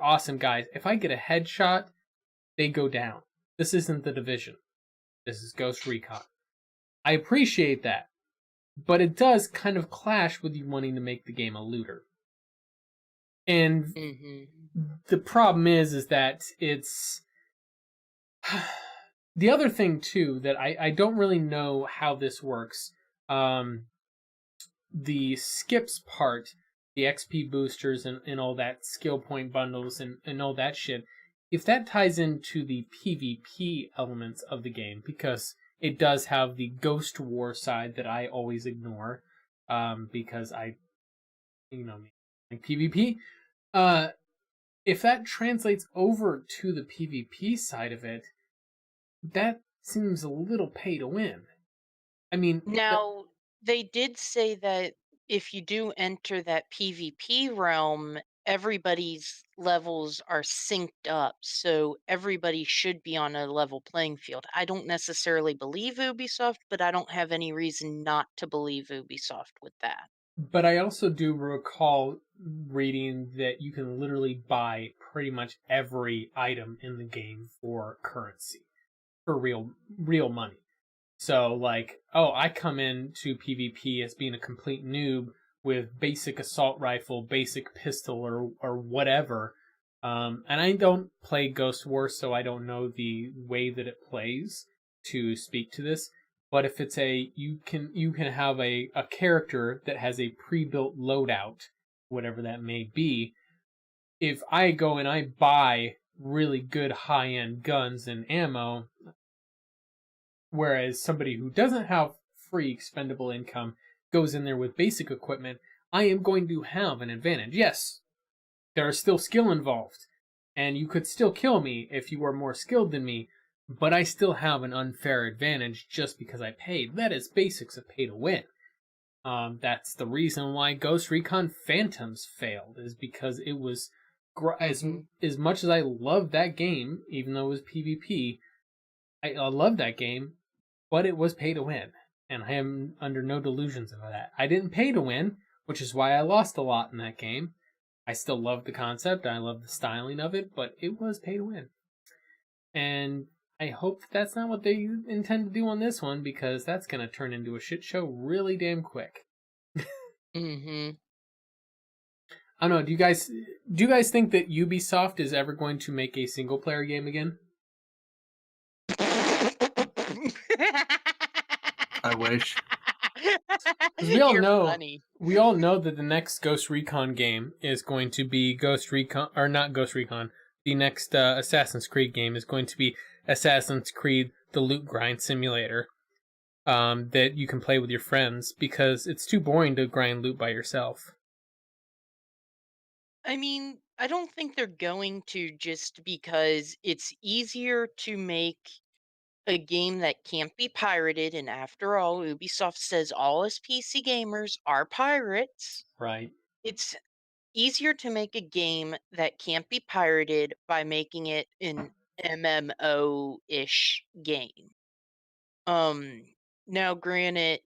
awesome guys, if I get a headshot, they go down. This isn't The Division. This is Ghost Recon. I appreciate that. But it does kind of clash with you wanting to make the game a looter. And the problem is that it's... The other thing, too, that I don't really know how this works, the skips part, the XP boosters and all that, skill point bundles and all that shit, if that ties into the PvP elements of the game, because it does have the Ghost War side that I always ignore, because I like PvP. If that translates over to the PvP side of it, that seems a little pay to win. I mean... Now, they did say that if you do enter that PvP realm, everybody's levels are synced up, so everybody should be on a level playing field. I don't necessarily believe Ubisoft, but I don't have any reason not to believe Ubisoft with that. But I also do recall reading that you can literally buy pretty much every item in the game for currency, for real money. So, like, I come into PvP as being a complete noob with basic assault rifle, basic pistol, or whatever. And I don't play Ghost War, so I don't know the way that it plays to speak to this. But if it's you can have a character that has a pre-built loadout, whatever that may be. if I go and I buy really good high-end guns and ammo, whereas somebody who doesn't have free expendable income goes in there with basic equipment, I am going to have an advantage. Yes, there is still skill involved, and you could still kill me if you were more skilled than me, but I still have an unfair advantage just because I paid. That is basics of pay to win. That's the reason why Ghost Recon Phantoms failed, is because it was as much as I loved that game, even though it was PvP, I loved that game, but it was pay to win, and I am under no delusions of that. I didn't pay to win, which is why I lost a lot in that game. I still love the concept, I love the styling of it, but it was pay to win. And I hope that's not what they intend to do on this one, because that's going to turn into a shit show really damn quick. Mm-hmm. I don't know, do you guys think that Ubisoft is ever going to make a single player game again? I wish. We all You're know, funny. we all know that the next Ghost Recon game is going to be the next Assassin's Creed game is going to be Assassin's Creed: The Loot Grind Simulator, that you can play with your friends, because it's too boring to grind loot by yourself. I mean, I don't think they're going to, just because it's easier to make a game that can't be pirated, and after all, Ubisoft says all us PC gamers are pirates. Right. It's easier to make a game that can't be pirated by making it an MMO-ish game. Now granted,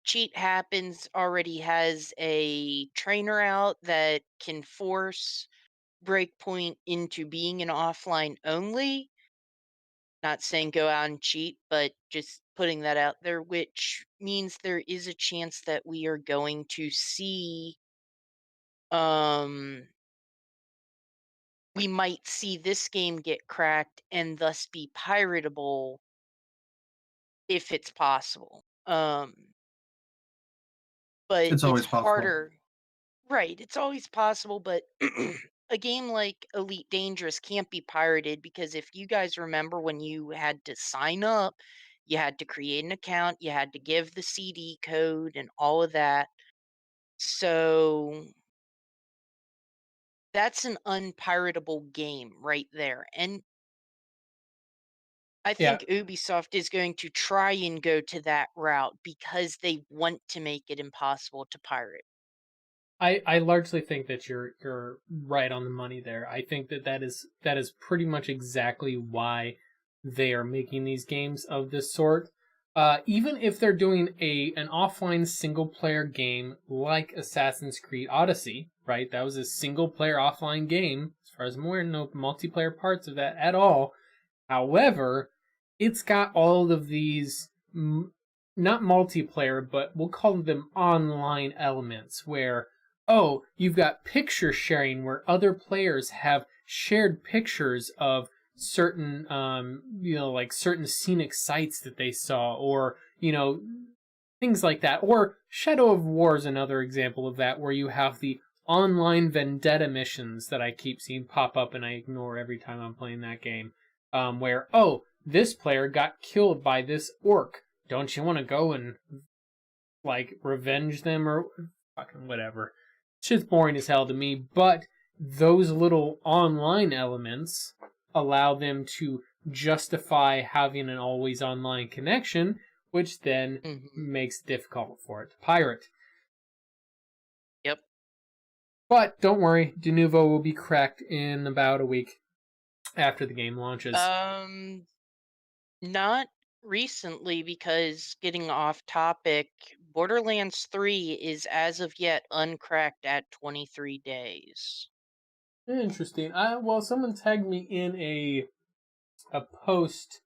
Cheat Happens already has a trainer out that can force Breakpoint into being an offline only. Not saying go out and cheat, but just putting that out there, which means there is a chance that we are going to see we might see this game get cracked and thus be piratable, if it's possible. But It's it's always possible. harder. Right, it's always possible, but a game like Elite Dangerous can't be pirated, because if you guys remember, when you had to sign up, you had to create an account, you had to give the CD code and all of that. So that's an unpiratable game right there. And I Yeah. think Ubisoft is going to try and go to that route because they want to make it impossible to pirate. I largely think that you're right on the money there. I think that is pretty much exactly why they are making these games of this sort. Even if they're doing an offline single player game like Assassin's Creed Odyssey, right? That was a single player offline game. As far as I'm aware, no multiplayer parts of that at all. However, it's got all of these not multiplayer, but we'll call them online elements where, oh, you've got picture sharing where other players have shared pictures of certain, like certain scenic sites that they saw, or, things like that. Or Shadow of War is another example of that, where you have the online vendetta missions that I keep seeing pop up and I ignore every time I'm playing that game. Where, oh, this player got killed by this orc. Don't you want to go and, like, revenge them or fucking whatever? Shit's boring as hell to me, but those little online elements allow them to justify having an always online connection, which then makes it difficult for it to pirate. Yep. But don't worry, De Novo will be cracked in about a week after the game launches. Not recently, because, getting off topic, Borderlands 3 is as of yet uncracked at 23 days. Interesting. Well, someone tagged me in a post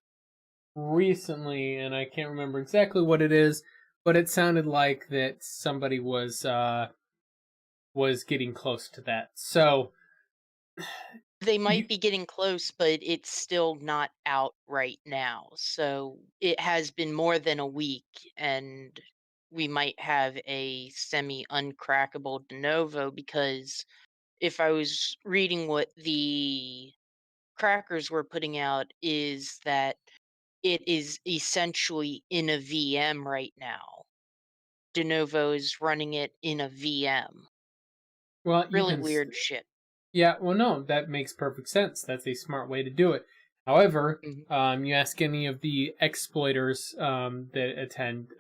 recently, and I can't remember exactly what it is, but it sounded like that somebody was getting close to that. So They might be getting close, but it's still not out right now. So it has been more than a week, and we might have a semi-uncrackable de novo, because if I was reading what the crackers were putting out, is that it is essentially in a VM right now. De Novo is running it in a VM. Well, you Really can. weird shit. Yeah, well, no, that makes perfect sense. That's a smart way to do it. However, Mhm. you ask any of the exploiters that attend,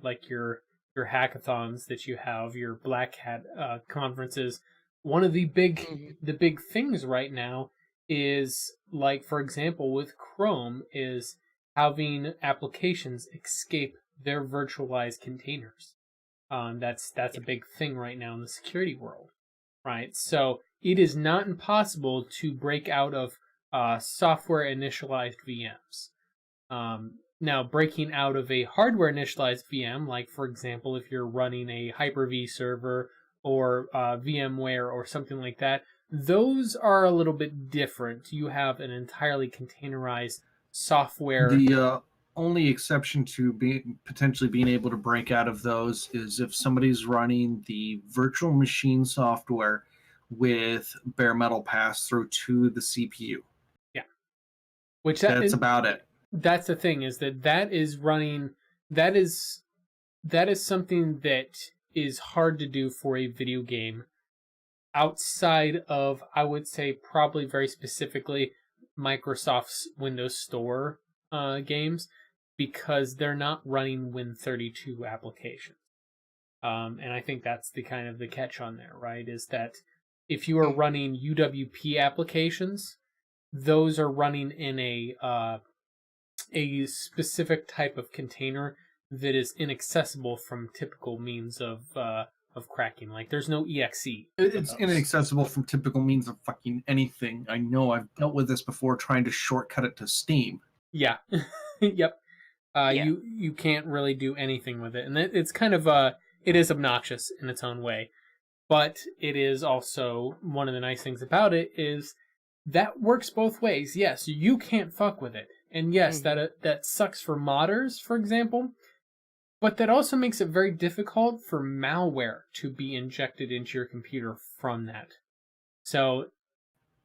like your hackathons that you have, your Black Hat conferences. One of Mhm. the big things right now is, like, for example, with Chrome, is having applications escape their virtualized containers. That's a Yeah. big thing right now in the security world, right? So it is not impossible to break out of software initialized VMs. Now, breaking out of a hardware initialized VM, like for example, if you're running a Hyper-V server or VMware or something like that, those are a little bit different. You have an entirely containerized software. The only exception to potentially being able to break out of those is if somebody's running the virtual machine software with bare metal pass through to the CPU. Yeah, which That's about it. that's the thing, is that is running. That is something that is hard to do for a video game outside of, I would say, probably very specifically Microsoft's Windows Store games, because they're not running Win32 applications. And I think that's the kind of the catch on there, right? Is that if you are Mhm. running UWP applications, those are running in a specific type of container that is inaccessible from typical means of cracking. Like, there's no exe. It's inaccessible from typical means of fucking anything. I know, I've dealt with this before trying to shortcut it to Steam. Yeah. Yep. Yeah. You can't really do anything with it, and it's kind of it is obnoxious in its own way, but it is also one of the nice things about it is that works both ways. Yes, you can't fuck with it, and yes, Mhm. that sucks for modders, for example. But that also makes it very difficult for malware to be injected into your computer from that. So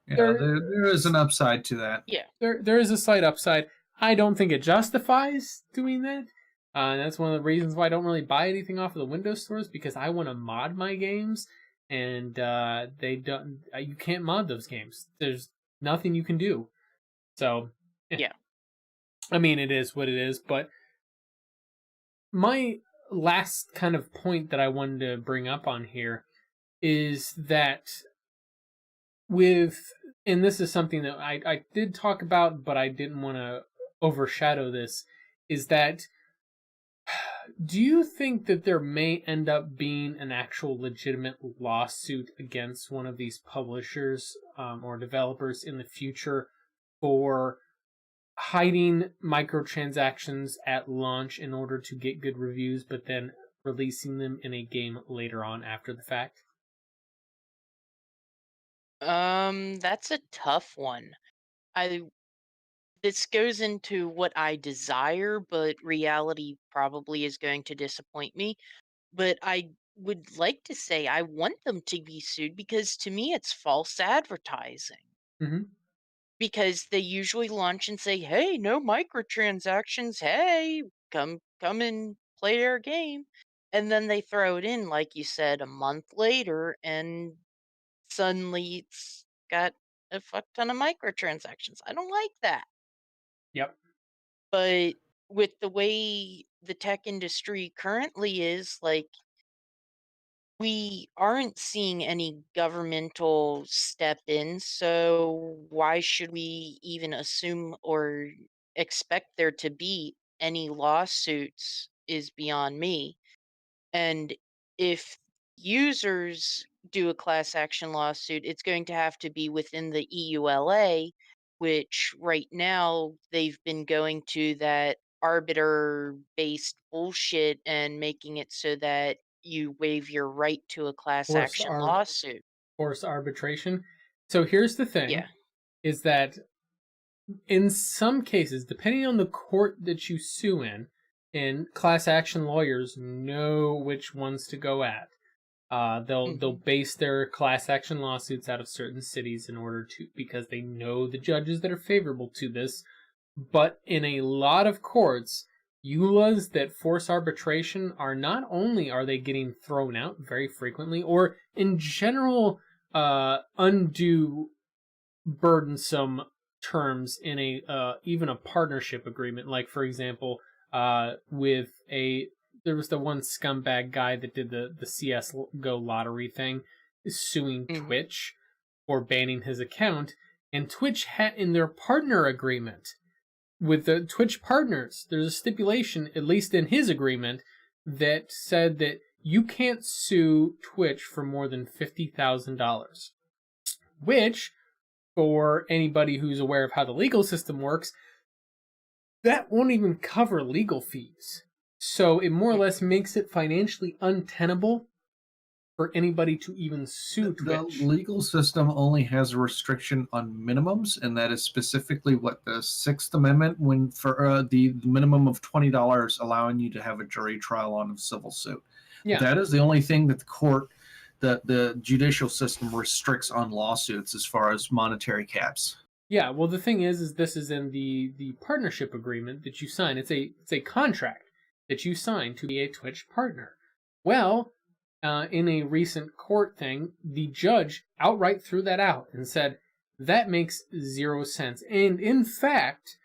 Yeah, there is an upside to that. Yeah. there is a slight upside. I don't think it justifies doing that. And that's one of the reasons why I don't really buy anything off of the Windows stores, because I want to mod my games, and they don't. You can't mod those games. There's nothing you can do. So, Yeah. I mean, it is what it is. But my last kind of point that I wanted to bring up on here is that with, and this is something that I did talk about, but I didn't want to overshadow this, is that do you think that there may end up being an actual legitimate lawsuit against one of these publishers or developers in the future for hiding microtransactions at launch in order to get good reviews, but then releasing them in a game later on after the fact? That's a tough one. I This goes into what I desire, but reality probably is going to disappoint me. But I would like to say I want them to be sued, because to me it's false advertising. Mm-hmm. Because they usually launch and say, "Hey, no microtransactions. Hey, come and play our game." And then they throw it in, like you said, a month later, and suddenly it's got a fuck ton of microtransactions. I don't like that. Yep. But with the way the tech industry currently is, like, we aren't seeing any governmental step in, so why should we even assume or expect there to be any lawsuits is beyond me. And if users do a class action lawsuit, it's going to have to be within the EULA, which right now they've been going to that arbiter based bullshit and making it so that you waive your right to a class Force action arb lawsuit. Force arbitration. So here's the thing: Yeah. is that in some cases, depending on the court that you sue in, and class action lawyers know which ones to go at. They'll base their class action lawsuits out of certain cities in order to, because they know the judges that are favorable to this. But in a lot of courts, EULAs that force arbitration are not only are they getting thrown out very frequently, or in general, undue burdensome terms in a even a partnership agreement. Like for example, there was the one scumbag guy that did the CS:GO lottery thing, is suing Twitch for banning his account, and Twitch had in their partner agreement with the Twitch partners, there's a stipulation, at least in his agreement, that said that you can't sue Twitch for more than $50,000, which, for anybody who's aware of how the legal system works, that won't even cover legal fees. So it more or less makes it financially untenable for anybody to even sue Twitch. The legal system only has a restriction on minimums, and that is specifically what the Sixth Amendment, when for the minimum of $20, allowing you to have a jury trial on a civil suit. Yeah. That is the only thing that the judicial system restricts on lawsuits as far as monetary caps. Yeah, well, the thing is this is in the partnership agreement that you sign. It's a contract that you sign to be a Twitch partner. Well, in a recent court thing, the judge outright threw that out and said that makes zero sense. And in fact,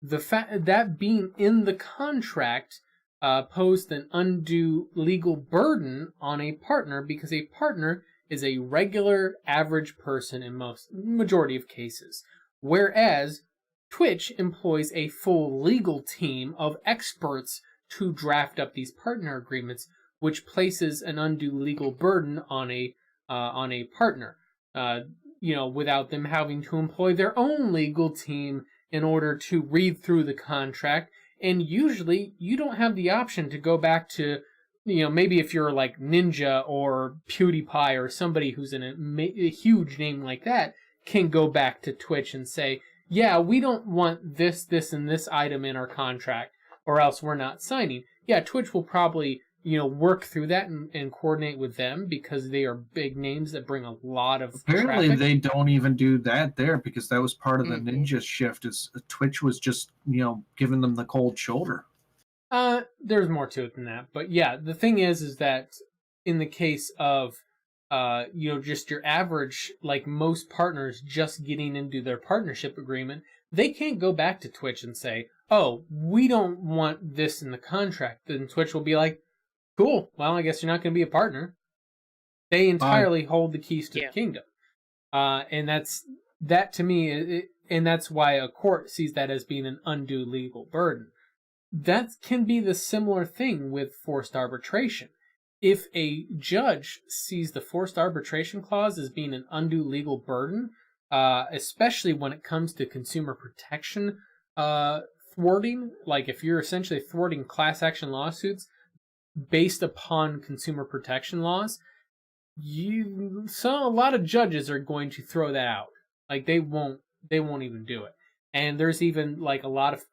that being in the contract posed an undue legal burden on a partner, because a partner is a regular average person in majority of cases, whereas Twitch employs a full legal team of experts to draft up these partner agreements, which places an undue legal burden on a partner, without them having to employ their own legal team in order to read through the contract. And usually you don't have the option to go back to, maybe if you're like Ninja or PewDiePie or somebody who's in a huge name like that, can go back to Twitch and say, yeah, we don't want this, and this item in our contract, or else we're not signing. Yeah, Twitch will probably work through that and coordinate with them, because they are big names that bring a lot of Apparently traffic. They don't even do that there, because that was part of the Ninja shift, is Twitch was just, giving them the cold shoulder. There's more to it than that. But yeah, the thing is that in the case of, just your average, like most partners just getting into their partnership agreement, they can't go back to Twitch and say, oh, we don't want this in the contract. Then Twitch will be like, cool, well, I guess you're not going to be a partner. They entirely hold the keys to the kingdom. And that to me, and that's why a court sees that as being an undue legal burden. That can be the similar thing with forced arbitration. If a judge sees the forced arbitration clause as being an undue legal burden, especially when it comes to consumer protection thwarting, like if you're essentially thwarting class action lawsuits based upon consumer protection laws, a lot of judges are going to throw that out. Like they won't even do it. And there's even like a lot of,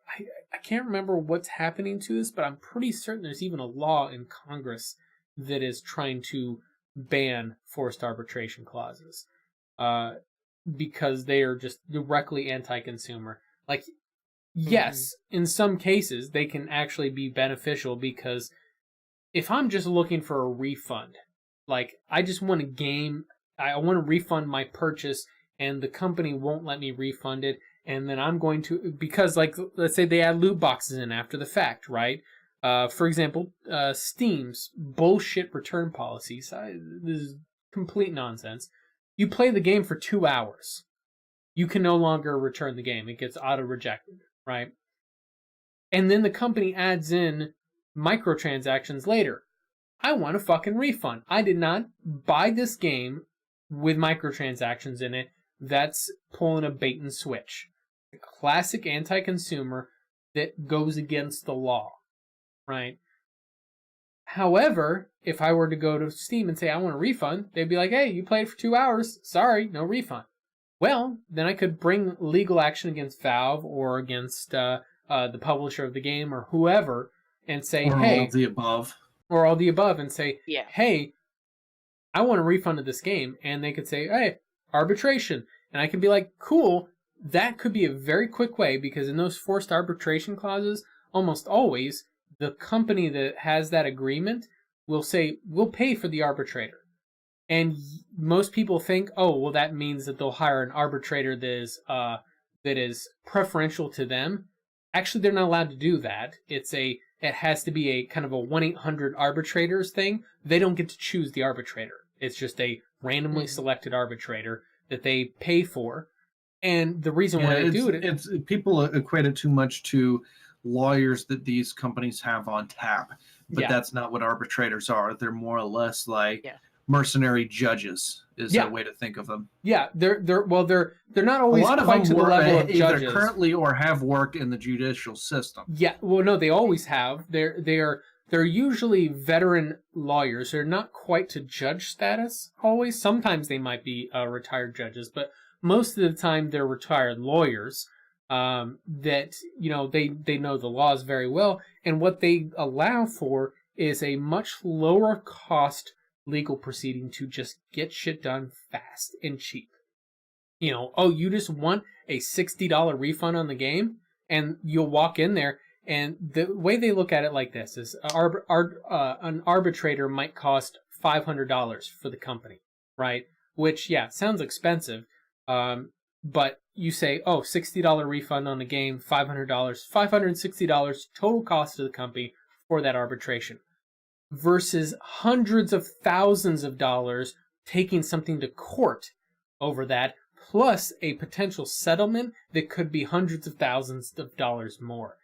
I can't remember what's happening to this, but I'm pretty certain there's even a law in Congress that is trying to ban forced arbitration clauses, because they are just directly anti-consumer. Like, yes, in some cases they can actually be beneficial, because if I'm just looking for a refund, like I just want a game, I want to refund my purchase and the company won't let me refund it, and then I'm going to, because like, let's say they add loot boxes in after the fact, right? For example, Steam's bullshit return policies. This is complete nonsense. You play the game for 2 hours, you can no longer return the game. It gets auto-rejected, right? And then the company adds in microtransactions later. I want a fucking refund. I did not buy this game with microtransactions in it. That's pulling a bait and switch. A classic anti-consumer that goes against the law, right? However, if I were to go to Steam and say I want a refund, they'd be like, hey, you played for 2 hours. Sorry, no refund. Well, then I could bring legal action against Valve or against the publisher of the game or whoever and say, hey... Or all the above. Or all the above and say, hey, I want a refund of this game, and they could say, hey, arbitration. And I can be like, cool, that could be a very quick way, because in those forced arbitration clauses, almost always, the company that has that agreement will say, we'll pay for the arbitrator. And most people think, oh, well, that means that they'll hire an arbitrator that is preferential to them. Actually, they're not allowed to do that. It has to be a kind of a 1-800 arbitrators thing. They don't get to choose the arbitrator. It's just a randomly selected arbitrator that they pay for. And the reason why they do it... people equate it too much to lawyers that these companies have on tap. But that's not what arbitrators are. They're more or less like mercenary judges is a way to think of them. Yeah, they're not always quite to the level of judges. Either currently or have worked in the judicial system. Yeah, well, no, they always have. They're usually veteran lawyers. They're not quite to judge status always. Sometimes they might be retired judges, but most of the time they're retired lawyers that, you know, they know the laws very well. And what they allow for is a much lower cost legal proceeding to just get shit done fast and cheap. You know, oh, you just want a $60 refund on the game, and you'll walk in there, and the way they look at it like this is an arbitrator might cost $500 for the company, right? Which, yeah, sounds expensive, but you say, oh, $60 refund on the game, $500, $560 total cost to the company for that arbitration, versus hundreds of thousands of dollars taking something to court over that, plus a potential settlement that could be hundreds of thousands of dollars more.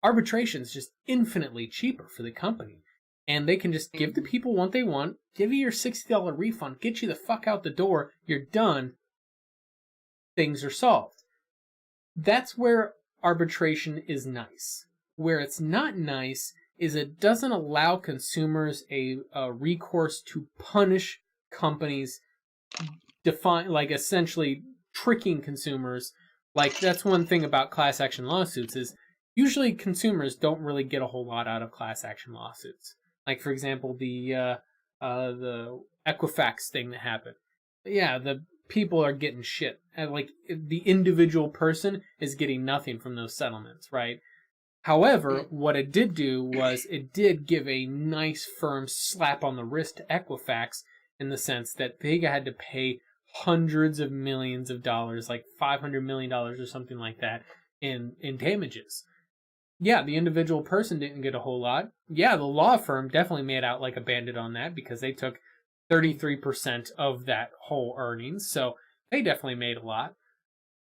Arbitration is just infinitely cheaper for the company, and they can just give the people what they want, give you your $60 refund, get you the fuck out the door, you're done, things are solved. That's where arbitration is nice. Where it's not nice is it doesn't allow consumers a recourse to punish companies, essentially tricking consumers. Like, that's one thing about class action lawsuits is usually consumers don't really get a whole lot out of class action lawsuits. Like, for example, the Equifax thing that happened. Yeah, the people are getting shit. And, like, the individual person is getting nothing from those settlements, right? However, what it did do was it did give a nice firm slap on the wrist to Equifax in the sense that they had to pay hundreds of millions of dollars, like $500 million or something like that, in damages. Yeah, the individual person didn't get a whole lot. Yeah, the law firm definitely made out like a bandit on that because they took 33% of that whole earnings, so they definitely made a lot.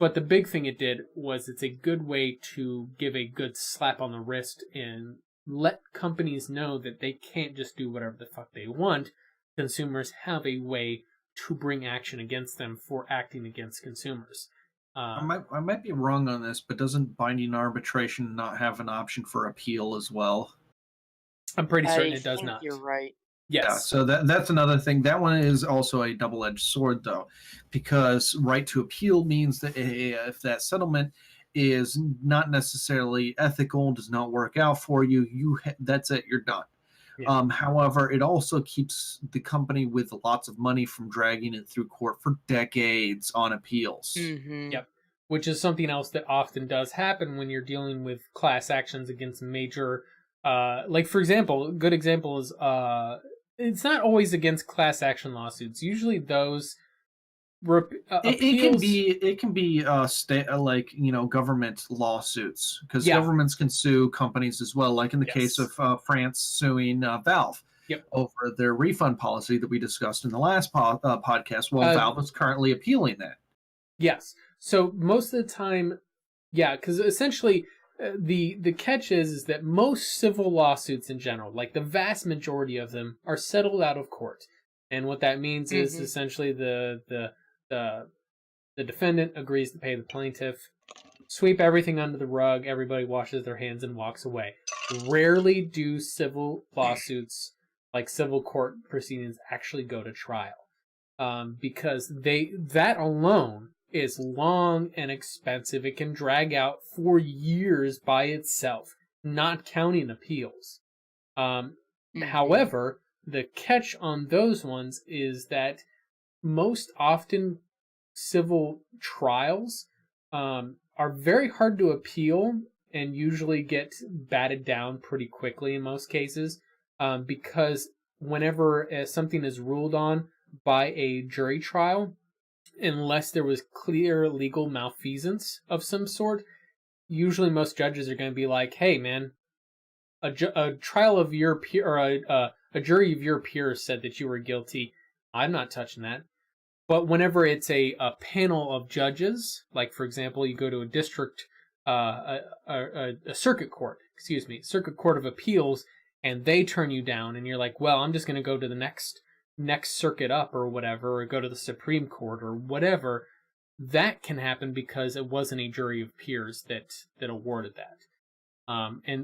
But the big thing it did was it's a good way to give a good slap on the wrist and let companies know that they can't just do whatever the fuck they want. Consumers have a way to bring action against them for acting against consumers. I might be wrong on this, but doesn't binding arbitration not have an option for appeal as well? I'm pretty certain it does not. You're right. Yes. Yeah, so that's another thing. That one is also a double-edged sword, though, because right to appeal means that if that settlement is not necessarily ethical, does not work out for you, that's it, you're done. Yeah. However, it also keeps the company with lots of money from dragging it through court for decades on appeals. Mm-hmm. Yep. Which is something else that often does happen when you're dealing with class actions against major, like, for example, a good example is, it's not always against class action lawsuits. Usually those appeals... It can be like, you know, government lawsuits, because governments can sue companies as well, like in the case of France suing Valve over their refund policy that we discussed in the last podcast. Well, Valve is currently appealing that. Yes. So most of the time, because essentially the catch is that most civil lawsuits in general, like the vast majority of them, are settled out of court. And what that means is essentially the defendant agrees to pay the plaintiff, sweep everything under the rug, everybody washes their hands and walks away. Rarely do civil lawsuits, like civil court proceedings, actually go to trial. Because that alone is long and expensive. It can drag out for years by itself, not counting appeals. However, the catch on those ones is that most often civil trials are very hard to appeal and usually get batted down pretty quickly in most cases, because whenever something is ruled on by a jury trial, unless there was clear legal malfeasance of some sort, usually most judges are going to be like, hey man, a trial of your peer, or a jury of your peers said that you were guilty. I'm not touching that. But whenever it's a panel of judges, like for example, you go to a district, a circuit court, circuit court of appeals, and they turn you down, and you're like, well, I'm just going to go to the next circuit up or whatever, or go to the Supreme Court or whatever. That can happen because it wasn't a jury of peers that awarded that.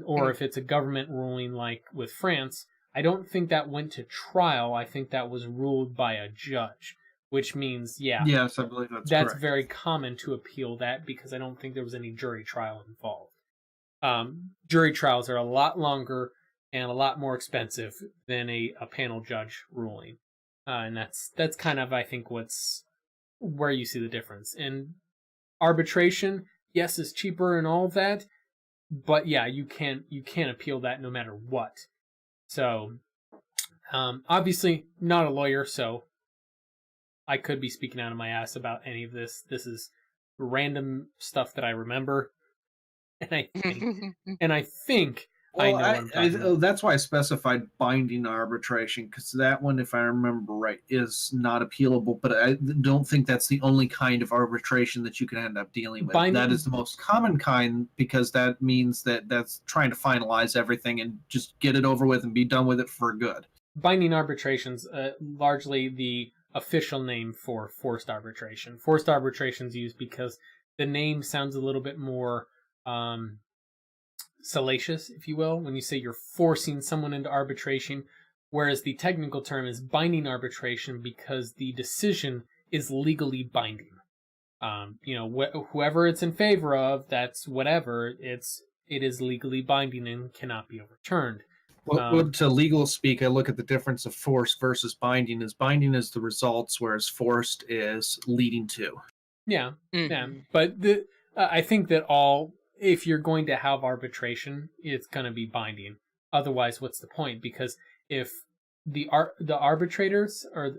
Or if it's a government ruling like with France, I don't think that went to trial. I think that was ruled by a judge, which means, yes, I believe that's correct. Very common to appeal that because I don't think there was any jury trial involved. Jury trials are a lot longer and a lot more expensive than a panel judge ruling, and that's kind of, I think, where you see the difference. And arbitration, yes, is cheaper and all of that, but yeah, you can't appeal that no matter what. So, obviously not a lawyer, so I could be speaking out of my ass about any of this. This is random stuff that I remember, and I think I know what I'm talking about. That's why I specified binding arbitration, because that one, if I remember right, is not appealable. But I don't think that's the only kind of arbitration that you can end up dealing with. That is the most common kind, because that means that that's trying to finalize everything and just get it over with and be done with it for good. Binding arbitration's largely the official name for forced arbitration. Forced arbitration is used because the name sounds a little bit more salacious, if you will, when you say you're forcing someone into arbitration, whereas the technical term is binding arbitration because the decision is legally binding. Whoever it's in favor of, that's whatever, it is legally binding and cannot be overturned. Well, to legal speak, I look at the difference of force versus binding. Binding is the results, whereas forced is leading to. Yeah, yeah. But I think that if you're going to have arbitration, it's going to be binding. Otherwise, what's the point? Because if the arbitrators, or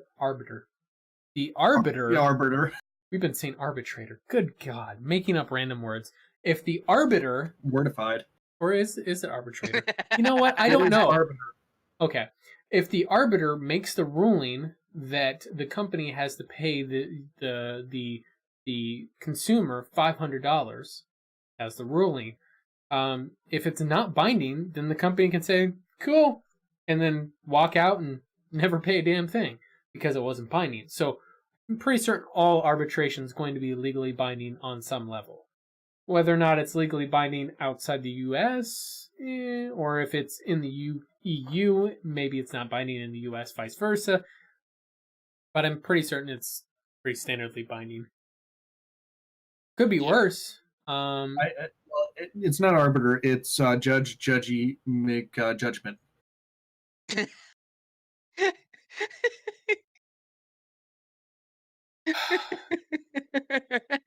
the arbiter, we've been saying arbitrator. Good God, making up random words. If the arbiter, wordified, or is it arbitrator? You know what? I don't know. Arbiter. Okay, if the arbiter makes the ruling that the company has to pay the consumer $500. As the ruling, if it's not binding, then the company can say cool and then walk out and never pay a damn thing because it wasn't binding. So I'm pretty certain all arbitration is going to be legally binding on some level. Whether or not it's legally binding outside the US, or if it's in the EU, maybe it's not binding in the US, vice versa, but I'm pretty certain it's pretty standardly binding. Could be worse. It's not arbiter. It's judgy make judgment.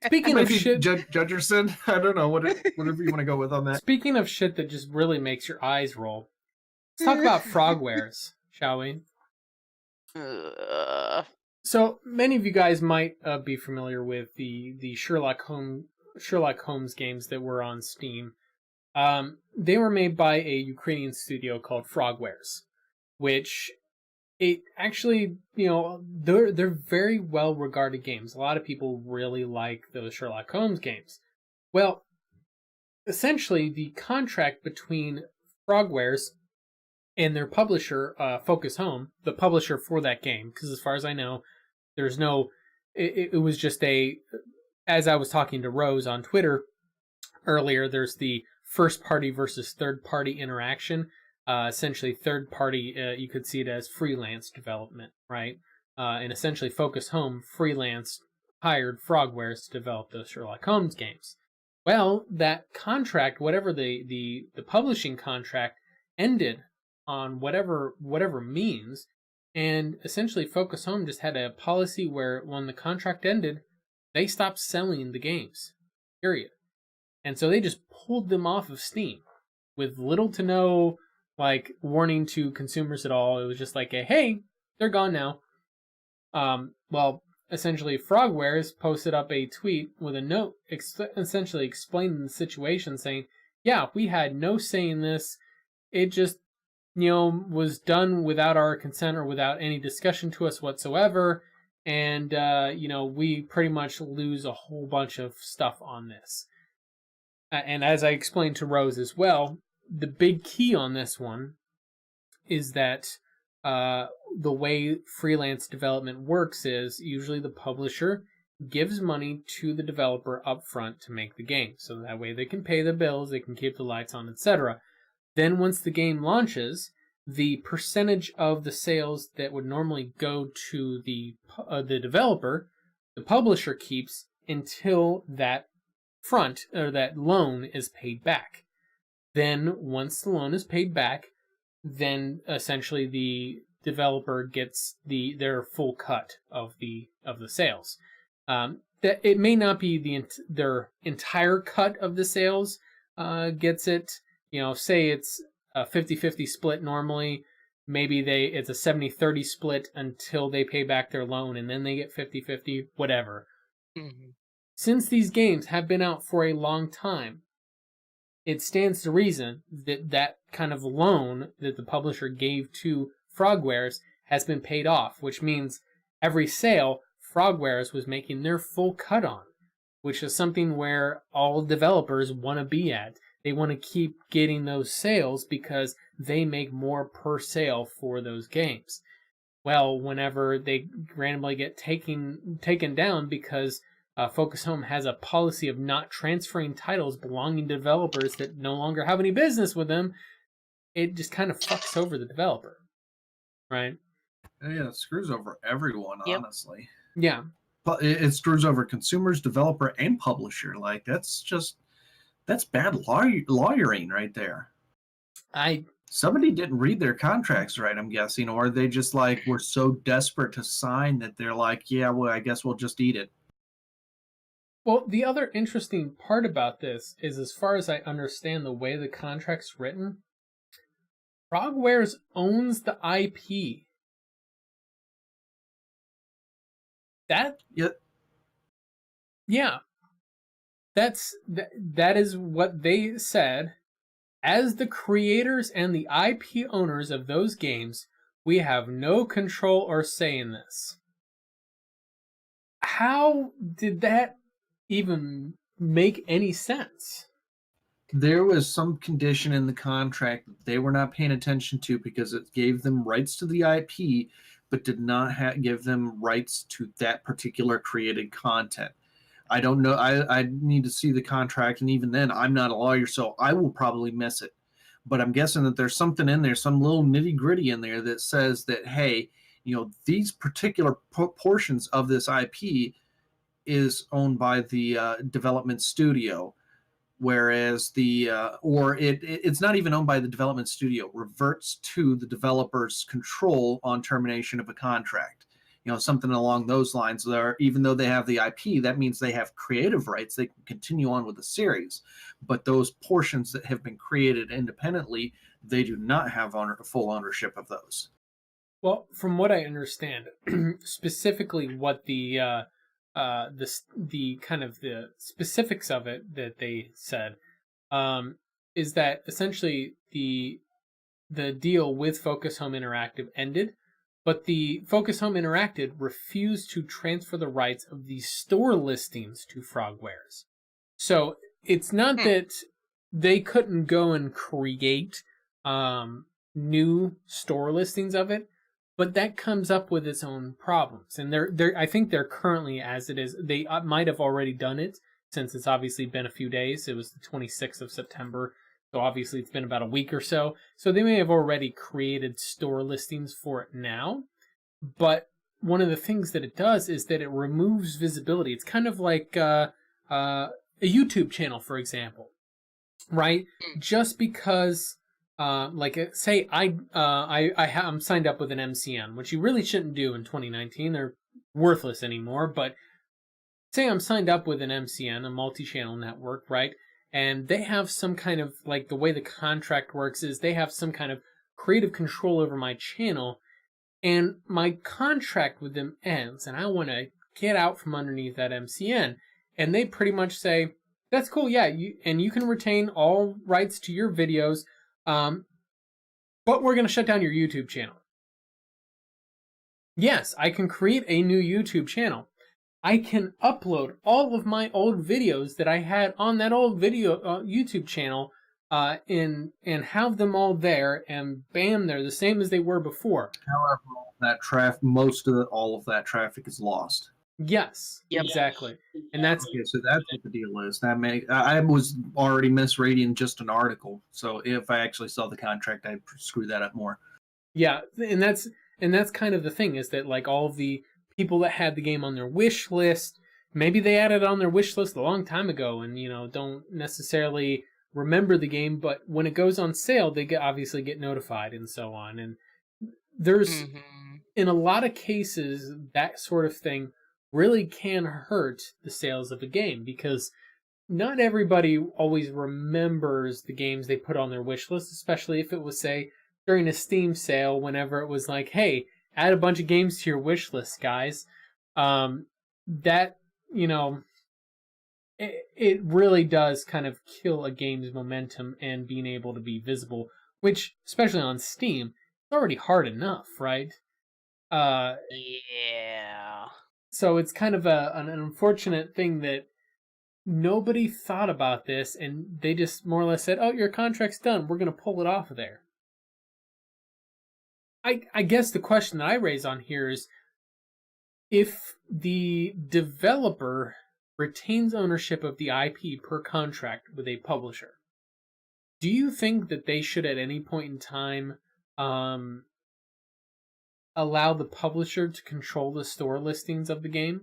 Speaking of shit, Judgerson. I don't know whatever you want to go with on that. Speaking of shit that just really makes your eyes roll, let's talk about frogwares, shall we? So many of you guys might be familiar with the Sherlock Holmes games that were on Steam. They were made by a Ukrainian studio called Frogwares, which it actually, they're very well regarded games. A lot of people really like those Sherlock Holmes games. Well, essentially the contract between Frogwares and their publisher, Focus Home, the publisher for that game, because as far as I know, there's no, it was just as I was talking to Rose on Twitter earlier, there's the first party versus third party interaction. Essentially, third party, you could see it as freelance development, right? And essentially, Focus Home freelance hired Frogwares to develop those Sherlock Holmes games. Well, that contract, whatever the publishing contract, ended on whatever means. And essentially, Focus Home just had a policy where when the contract ended, they stopped selling the games, period. And so they just pulled them off of Steam with little to no like warning to consumers at all. It was just like, hey, they're gone now. Well, essentially, Frogwares posted up a tweet with a note essentially explaining the situation, saying, yeah, we had no say in this. It just, was done without our consent or without any discussion to us whatsoever. And, we pretty much lose a whole bunch of stuff on this. And as I explained to Rose as well, the big key on this one is that the way freelance development works is usually the publisher gives money to the developer up front to make the game. So that way they can pay the bills, they can keep the lights on, etc. Then once the game launches, the percentage of the sales that would normally go to the developer, the publisher keeps until that that loan is paid back. Then once the loan is paid back, then essentially the developer gets their full cut of the sales. That it may not be their entire cut of the sales gets it. Say it's a 50-50 split normally. Maybe it's a 70-30 split until they pay back their loan, and then they get 50-50, whatever. Mm-hmm. Since these games have been out for a long time, it stands to reason that that kind of loan that the publisher gave to Frogwares has been paid off, which means every sale Frogwares was making their full cut on, which is something where all developers want to be at. They want to keep getting those sales because they make more per sale for those games. Well, whenever they randomly get taken down because Focus Home has a policy of not transferring titles belonging to developers that no longer have any business with them, it just kind of fucks over the developer, right? Yeah, it screws over everyone, Yep. honestly. Yeah. But it screws over consumers, developer, and publisher. Like, that's bad lawyering right there. Somebody didn't read their contracts right, I'm guessing, or they just were so desperate to sign that they're like, yeah, well, I guess we'll just eat it. Well, the other interesting part about this is, as far as I understand the way the contract's written, Frogwares owns the IP. Yeah. That is what they said. As the creators and the IP owners of those games, we have no control or say in this. How did that even make any sense? There was some condition in the contract that they were not paying attention to because it gave them rights to the IP, but did not give them rights to that particular created content. I don't know. I need to see the contract, and even then, I'm not a lawyer, so I will probably miss it. But I'm guessing that there's something in there, some little nitty-gritty in there that says that, hey, these particular portions of this IP is owned by the development studio, whereas it's not even owned by the development studio, reverts to the developer's control on termination of a contract. Something along those lines. Even though they have the IP, that means they have creative rights. They can continue on with the series. But those portions that have been created independently, they do not have full ownership of those. Well, from what I understand, specifically what the kind of the specifics of it that they said, is that essentially the deal with Focus Home Interactive ended. But the Focus Home Interactive refused to transfer the rights of the store listings to Frogwares. So it's not that they couldn't go and create new store listings of it, but that comes up with its own problems. And I think they're currently, as it is, they might have already done it since it's obviously been a few days. It was the 26th of September. So obviously it's been about a week or so. So they may have already created store listings for it now. But one of the things that it does is that it removes visibility. It's kind of like a YouTube channel, for example, right? Just because say I'm signed up with an MCN, which you really shouldn't do in 2019. They're worthless anymore. But say I'm signed up with an MCN, a multi-channel network, right? And they have some kind of, like, the way the contract works is they have some kind of creative control over my channel, and my contract with them ends, and I want to get out from underneath that MCN. And they pretty much say, that's cool, yeah, you can retain all rights to your videos, but we're going to shut down your YouTube channel. Yes, I can create a new YouTube channel. I can upload all of my old videos that I had on that old video YouTube channel and have them all there, and bam, they're the same as they were before. However, all of that traffic is lost. Yes, exactly. And that's okay. So that's what the deal is. I was already misreading just an article. So if I actually saw the contract, I'd screw that up more. Yeah, and that's kind of the thing, is that, like, all of the people that had the game on their wish list, maybe they had it on their wish list a long time ago, and don't necessarily remember the game, but when it goes on sale, they obviously get notified and so on. And there's in a lot of cases, that sort of thing really can hurt the sales of a game, because not everybody always remembers the games they put on their wish list, especially if it was, say, during a Steam sale, whenever it was like, hey, add a bunch of games to your wish list, guys. That, it really does kind of kill a game's momentum and being able to be visible, which, especially on Steam, it's already hard enough, right? Yeah. So it's kind of an unfortunate thing that nobody thought about this, and they just more or less said, oh, your contract's done, we're going to pull it off of there. I guess the question that I raise on here is, if the developer retains ownership of the IP per contract with a publisher, do you think that they should at any point in time allow the publisher to control the store listings of the game?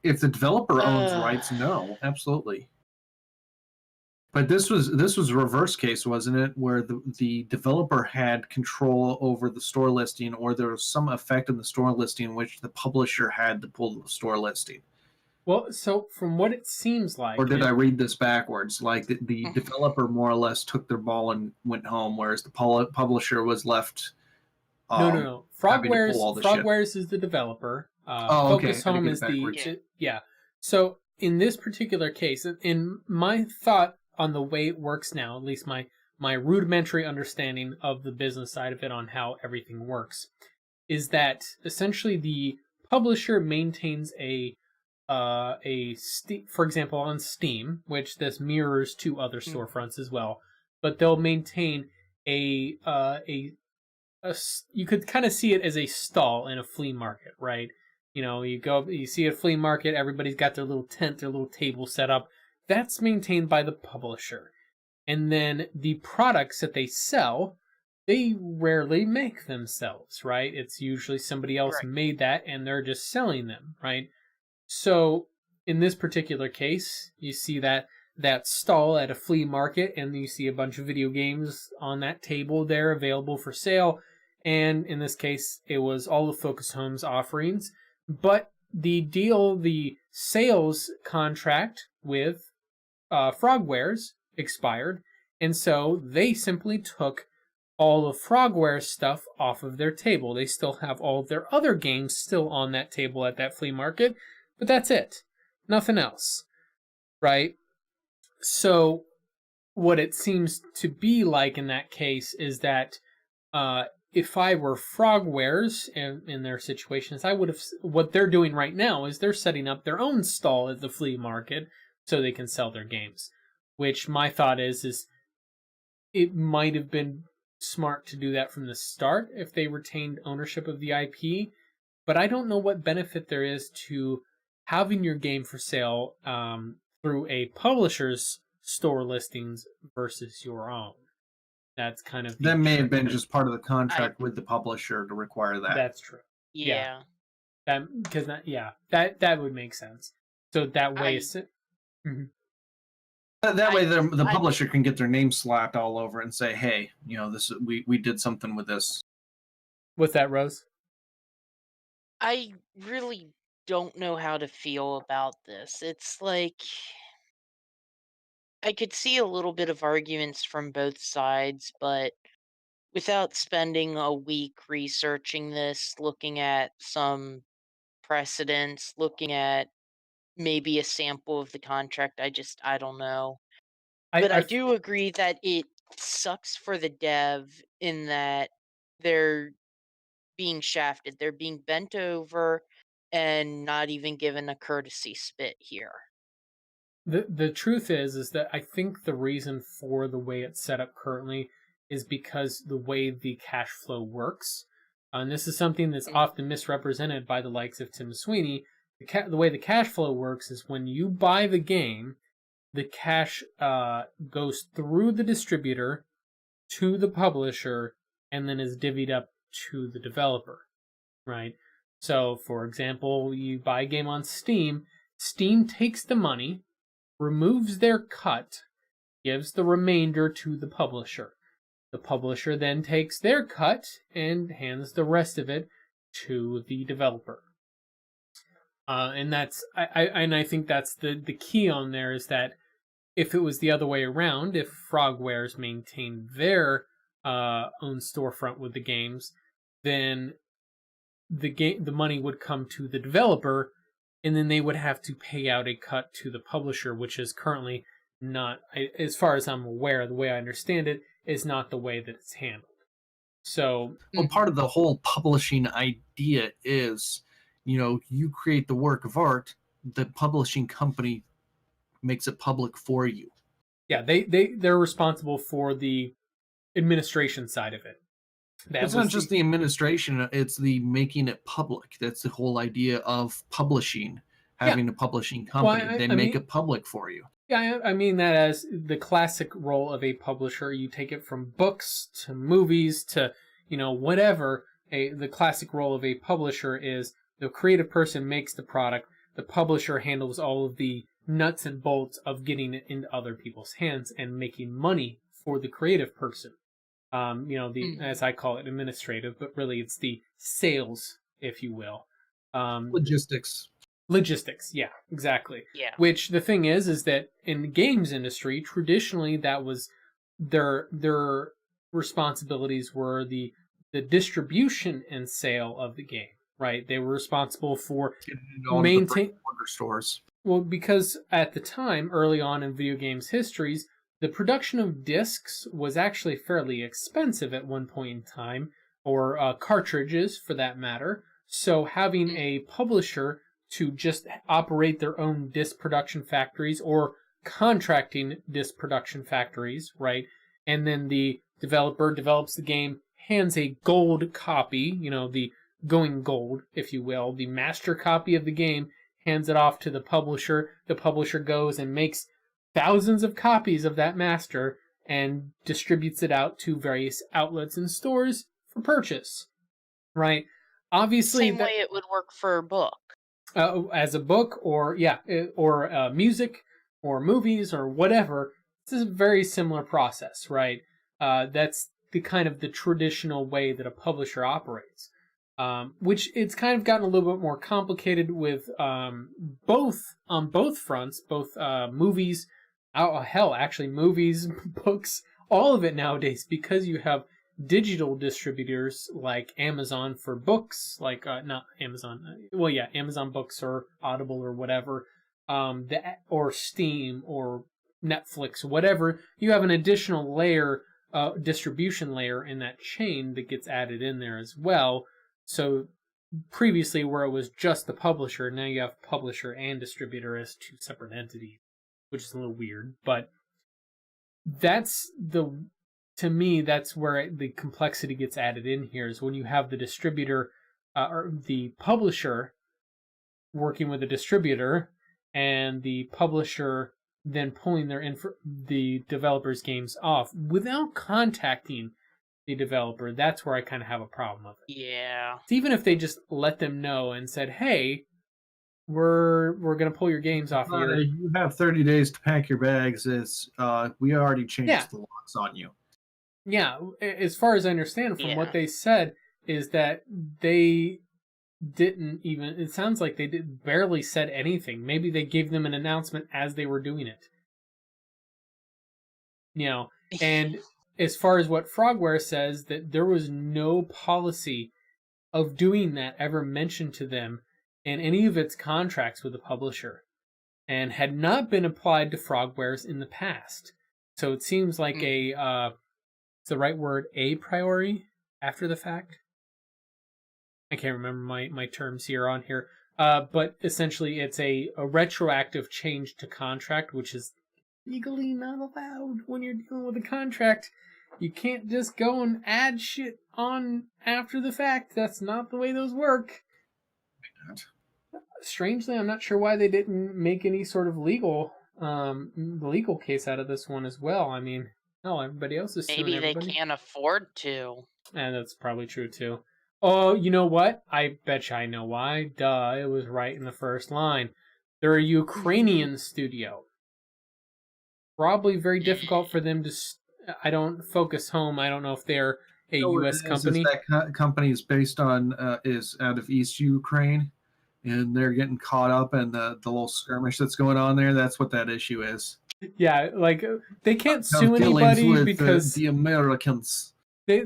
If the developer owns rights, no, absolutely. But this was a reverse case, wasn't it? Where the developer had control over the store listing, or there was some effect in the store listing which the publisher had to pull the store listing. Well, so from what it seems like... Or did I read this backwards? Like the developer more or less took their ball and went home, whereas the publisher was left... No. Frogwares is the developer. Focus Home is the... Yeah. So in this particular case, in my thought on the way it works now, at least my rudimentary understanding of the business side of it on how everything works, is that essentially the publisher maintains for example, on Steam, which this mirrors to other storefronts as well, but they'll maintain you could kind of see it as a stall in a flea market, right? You see a flea market, everybody's got their little tent, their little table set up. That's maintained by the publisher. And then the products that they sell, they rarely make themselves, right? It's usually somebody else made that and they're just selling them, right? So in this particular case, you see that stall at a flea market, and you see a bunch of video games on that table there available for sale. And in this case, it was all of Focus Home's offerings. But the sales contract with Frogwares expired, and so they simply took all of Frogwares stuff off of their table. They still have all of their other games still on that table at that flea market, but that's it. Nothing else, right? So what it seems to be like in that case is that if I were Frogwares in their situations, I would have... What they're doing right now is they're setting up their own stall at the flea market so they can sell their games. Which my thought is it might have been smart to do that from the start if they retained ownership of the IP, but I don't know what benefit there is to having your game for sale through a publisher's store listings versus your own. That's kind of... That may have been just part of the contract with the publisher to require that. That's true. Yeah. That would make sense. So that way... That way, the publisher can get their name slapped all over it and say, "Hey, this we did something with this." What's that, Rose? I really don't know how to feel about this. It's like I could see a little bit of arguments from both sides, but without spending a week researching this, looking at some precedents, looking at maybe a sample of the contract, I don't know. But I do agree that it sucks for the dev in that they're being shafted. They're being bent over and not even given a courtesy spit here. The truth is that I think the reason for the way it's set up currently is because the way the cash flow works. And this is something that's often misrepresented by the likes of Tim Sweeney. The way the cash flow works is when you buy the game, the cash goes through the distributor to the publisher and then is divvied up to the developer, right? So, for example, you buy a game on Steam, Steam takes the money, removes their cut, gives the remainder to the publisher. The publisher then takes their cut and hands the rest of it to the developer. And that's I think that's the key on there is that if it was the other way around, if Frogwares maintained their own storefront with the games, then the money would come to the developer, and then they would have to pay out a cut to the publisher, which is currently not, as far as I'm aware, the way I understand it, is not the way that it's handled. So, well, part of the whole publishing idea is, you create the work of art, the publishing company makes it public for you. Yeah, they're responsible for the administration side of it. It's not just the administration, it's the making it public. That's the whole idea of publishing, having a publishing company. Well, they make it public for you. Yeah, I mean that as the classic role of a publisher. You take it from books to movies to, whatever. The classic role of a publisher is the creative person makes the product. The publisher handles all of the nuts and bolts of getting it into other people's hands and making money for the creative person. As I call it, administrative, but really it's the sales, if you will. Logistics, yeah, exactly. Yeah. Which the thing is that in the games industry, traditionally that was their responsibilities were the distribution and sale of the game, right? They were responsible for maintaining stores. Well, because at the time, early on in video games histories, the production of discs was actually fairly expensive at one point in time, or cartridges for that matter. So having a publisher to just operate their own disc production factories or contracting disc production factories, right? And then the developer develops the game, hands a gold copy, the going gold, if you will, the master copy of the game, hands it off to the publisher. The publisher goes and makes thousands of copies of that master and distributes it out to various outlets and stores for purchase, right? Obviously, same way it would work for a book. As a book, or music, or movies, or whatever. This is a very similar process, right? That's the kind of the traditional way that a publisher operates. Which it's kind of gotten a little bit more complicated with both fronts, both movies, movies, books, all of it nowadays, because you have digital distributors like Amazon for books, not Amazon, Amazon Books or Audible or whatever, or Steam or Netflix, whatever. You have an additional layer, distribution layer in that chain that gets added in there as well. So previously, where it was just the publisher, now you have publisher and distributor as two separate entities, which is a little weird. But to me, that's where the complexity gets added in here, is when you have the distributor or the publisher working with the distributor, and the publisher then pulling the developer's games off without contacting the developer. That's where I kind of have a problem with it. Yeah. Even if they just let them know and said, hey, we're gonna pull your games off your. You have 30 days to pack your bags. We already changed the locks on you. Yeah, as far as I understand from what Yeah. they said is that they didn't even. It sounds like they barely said anything. Maybe they gave them an announcement as they were doing it. You know, and as far as what Frogware says, that there was no policy of doing that ever mentioned to them in any of its contracts with the publisher, and had not been applied to Frogwares in the past. So it seems like it's the right word, a priori, after the fact. I can't remember my terms here on here. But essentially it's a retroactive change to contract, which is legally not allowed when you're dealing with a contract. You can't just go and add shit on after the fact. That's not the way those work. Strangely, I'm not sure why they didn't make any sort of legal case out of this one as well. I mean, no, everybody else is suing Maybe they everybody. can't afford to. And that's probably true too. Oh, you know what? I bet you I know why. Duh, it was right in the first line. They're a Ukrainian studio. Probably very difficult for them to. I don't focus home. I don't know if they're a U.S. company. That company is based on is out of East Ukraine, and they're getting caught up in the little skirmish that's going on there. That's what that issue is. Yeah, like they can't sue anybody because the Americans. They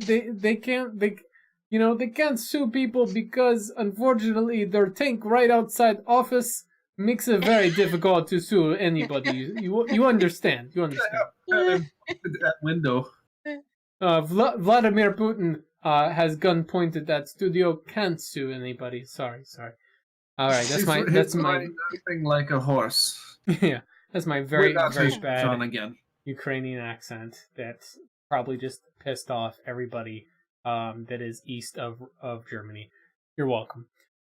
can't they can't sue people because unfortunately their tank right outside office makes it very difficult to sue anybody. You understand? You understand? That window. Vladimir Putin has gun pointed at studio. Can't sue anybody. Sorry. All right, that's my nothing like a horse. Yeah, that's my very very bad again. Ukrainian accent. That's probably just pissed off everybody that is east of Germany. You're welcome.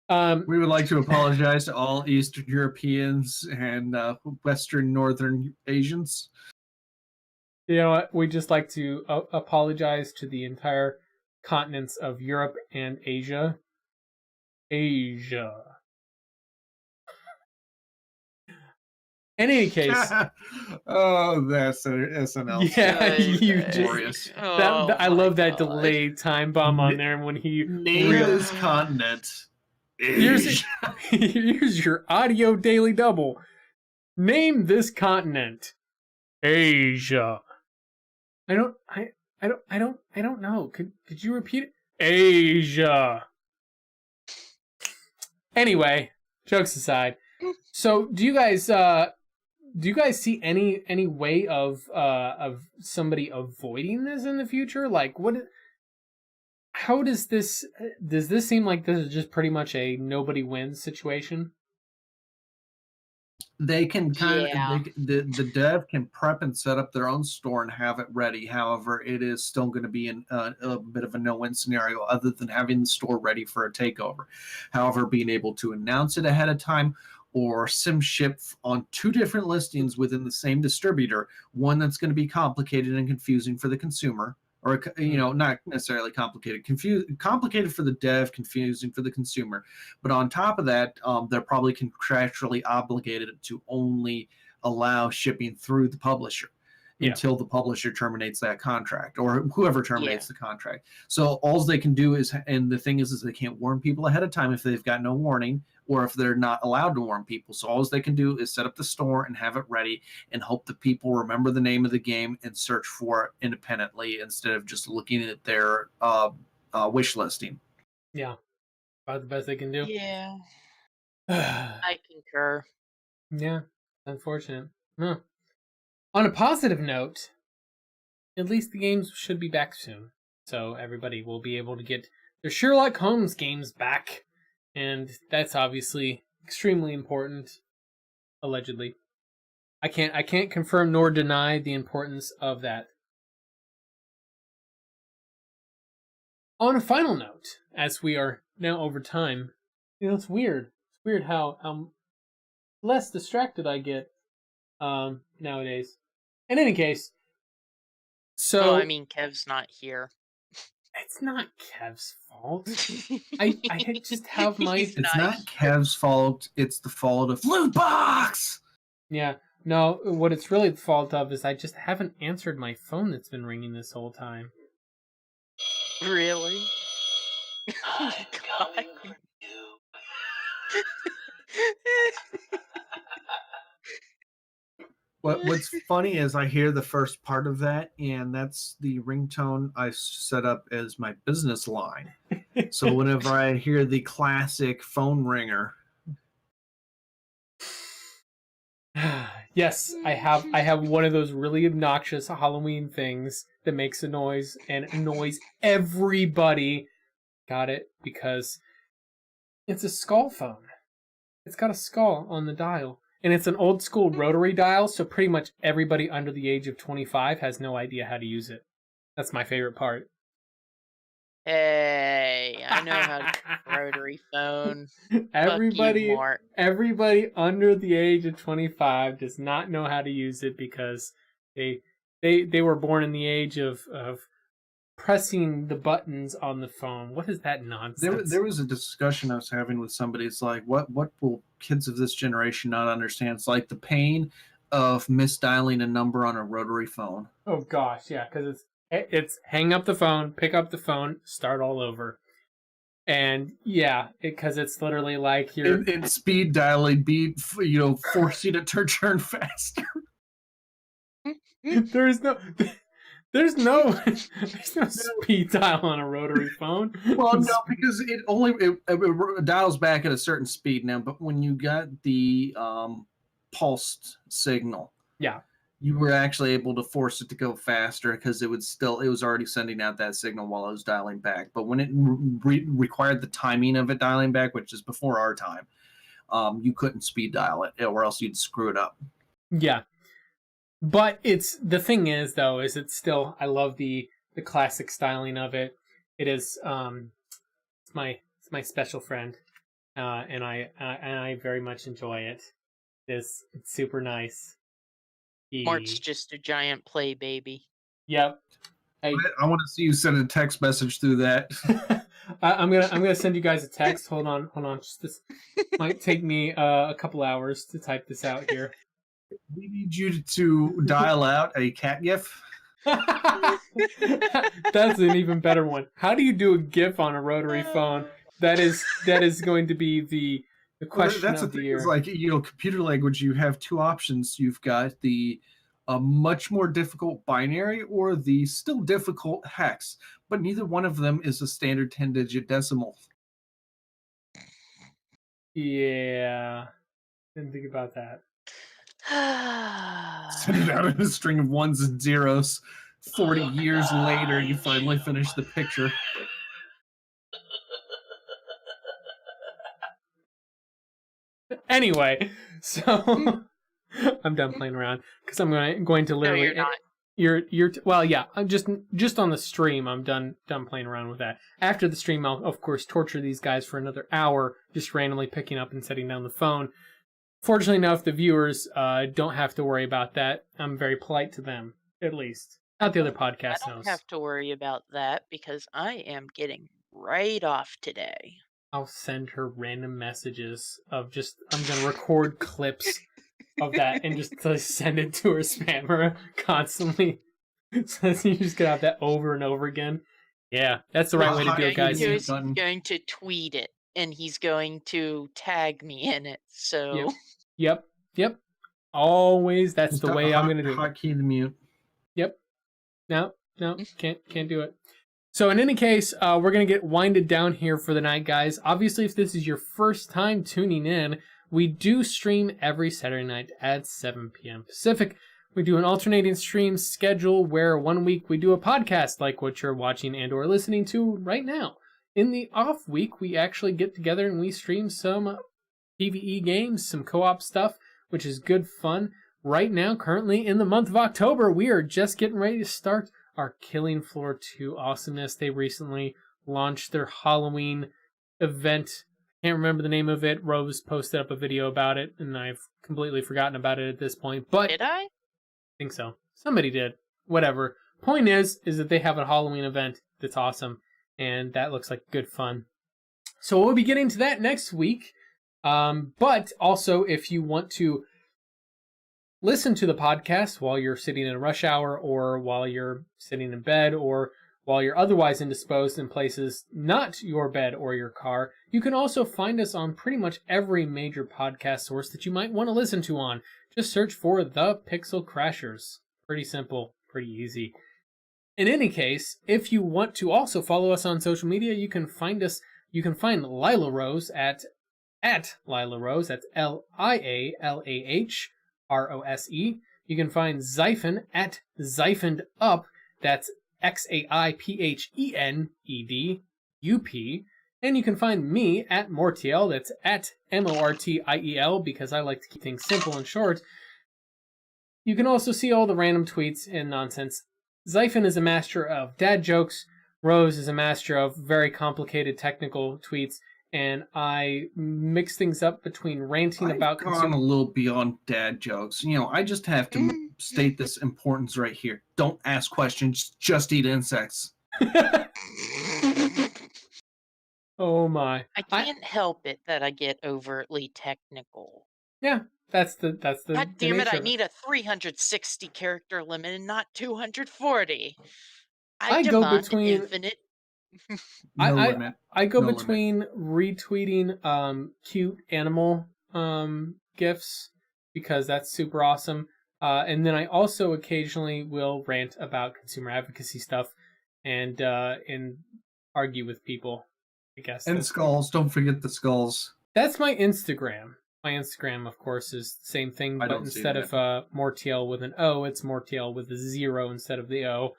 We would like to apologize to all Eastern Europeans and Western Northern Asians. You know what? We just like to apologize to the entire continents of Europe and Asia. In any case. Oh, that's an SNL. Yeah, you glorious. I love that delayed time bomb on there when he name this continent. Here's your audio daily double. Name this continent. Asia. I don't know. Could you repeat it? Asia. Anyway, jokes aside. So, do you guys see any way of somebody avoiding this in the future? Like, how does this seem like this is just pretty much a nobody wins situation? They can the dev can prep and set up their own store and have it ready. However, it is still going to be a bit of a no-win scenario other than having the store ready for a takeover. However, being able to announce it ahead of time or sim ship on two different listings within the same distributor, one that's going to be complicated and confusing for the consumer, or not necessarily complicated, complicated for the dev, confusing for the consumer. But on top of that, they're probably contractually obligated to only allow shipping through the publisher until the publisher terminates that contract, or whoever terminates the contract. So all they can do is, and the thing is they can't warn people ahead of time if they've got no warning, or if they're not allowed to warn people. So all they can do is set up the store and have it ready and hope that people remember the name of the game and search for it independently instead of just looking at their wish listing. Yeah, about the best they can do. Yeah, I concur. Yeah, unfortunate. Huh. On a positive note, at least the games should be back soon. So everybody will be able to get their Sherlock Holmes games back. And that's obviously extremely important, allegedly. I can't confirm nor deny the importance of that. On a final note, as we are now over time, it's weird. It's weird how less distracted I get nowadays. In any case, so I mean, Kev's not here. It's not Kev's fault. I just have my... He's It's nice. not Kev's fault. It's the fault of Loot Box! Yeah. No, what it's really the fault of is I just haven't answered my phone that's been ringing this whole time. Really? Oh, God. What's funny is I hear the first part of that, and that's the ringtone I set up as my business line. So whenever I hear the classic phone ringer, Yes, I have one of those really obnoxious Halloween things that makes a noise and annoys everybody. Got it? Because it's a skull phone. It's got a skull on the dial. And it's an old school rotary dial, so pretty much everybody under the age of 25 has no idea how to use it. That's my favorite part. Hey, I know how to rotary phone. Everybody Fuck you, Mark. Everybody under the age of 25 does not know how to use it because they were born in the age of pressing the buttons on the phone. What is that nonsense? there was a discussion I was having with somebody. It's like, what will kids of this generation not understand? It's like the pain of misdialing a number on a rotary phone. Oh gosh, yeah, because it's hang up the phone, pick up the phone, start all over. And yeah, because it's literally like you're It's speed dialing, forcing it to turn faster. there's no speed dial on a rotary phone. Well, no, because it dials back at a certain speed now. But when you got the pulsed signal, yeah, you were actually able to force it to go faster because it was already sending out that signal while it was dialing back. But when it required the timing of it dialing back, which is before our time, you couldn't speed dial it, or else you'd screw it up. Yeah. But the thing is though, is it's still, I love the classic styling of it. It is it's my special friend, and I very much enjoy it. It's super nice. Mark's just a giant play baby. Yep. I want to see you send a text message through that. I'm gonna send you guys a text. Hold on. Just this might take me a couple hours to type this out here. We need you to dial out a cat GIF. That's an even better one. How do you do a GIF on a rotary phone? That is going to be the question That's of the year. It's like, computer language, you have two options. You've got the much more difficult binary or the still difficult hex, but neither one of them is a standard 10-digit decimal. Yeah. Didn't think about that. Send it out in a string of ones and zeros. 40 years later, you finally finish the picture. Anyway, so I'm done playing around because I'm going to literally. No, you're not. Well, yeah. I'm just on the stream. I'm done playing around with that. After the stream, I'll of course torture these guys for another hour, just randomly picking up and setting down the phone. Fortunately enough, the viewers don't have to worry about that. I'm very polite to them, at least. Not the other podcast I don't knows. have to worry about that because I am getting right off today. I'll send her random messages of I'm going to record clips of that and just to send it to her spammer constantly. So you just get out that over and over again. Yeah, that's the right way to do it, guys. He's going to tweet it, and he's going to tag me in it. So. Yep. Always, that's the way I'm going to do it. Hotkey to mute. Yep. No, can't do it. So in any case, we're going to get winded down here for the night, guys. Obviously, if this is your first time tuning in, we do stream every Saturday night at 7 p.m. Pacific. We do an alternating stream schedule where one week we do a podcast like what you're watching and or listening to right now. In the off week, we actually get together and we stream some PvE games, some co-op stuff, which is good fun. Right now, currently in the month of October, we are just getting ready to start our Killing Floor 2 awesomeness. They recently launched their Halloween event. Can't remember the name of it. Rose posted up a video about it, and I've completely forgotten about it at this point. But Did I? Think so. Somebody did. Whatever. Point is that they have a Halloween event that's awesome. and that looks like good fun. So we'll be getting to that next week. But also, if you want to listen to the podcast while you're sitting in a rush hour, or while you're sitting in bed, or while you're otherwise indisposed in places not your bed or your car, you can also find us on pretty much every major podcast source that you might want to listen to on. Just search for The Pixel Crashers. Pretty simple, pretty easy. In any case, if you want to also follow us on social media, you can find Lila Rose at Lila Rose, that's LIALAHROSE. You can find Xaiphen at Xaiphened Up, that's XAIPHENEDUP. And you can find me at Mortiel, that's at MORTIEL, because I like to keep things simple and short. You can also see all the random tweets and nonsense. Xaiphen is a master of dad jokes. Rose is a master of very complicated technical tweets. And I mix things up between ranting about... I've gone a little beyond dad jokes. I just have to state this importance right here. Don't ask questions, just eat insects. Oh my. I can't help it that I get overtly technical. Yeah, that's the God damn it, I need a 360 character limit and not 240. I go demand between infinite. Limit. I go No between retweeting cute animal gifs, because that's super awesome. And then I also occasionally will rant about consumer advocacy stuff and argue with people, I guess. And skulls. Don't forget the skulls. That's my Instagram. My Instagram, of course, is the same thing, but instead of Mortiel with an O, it's Mortiel with a 0 instead of the O.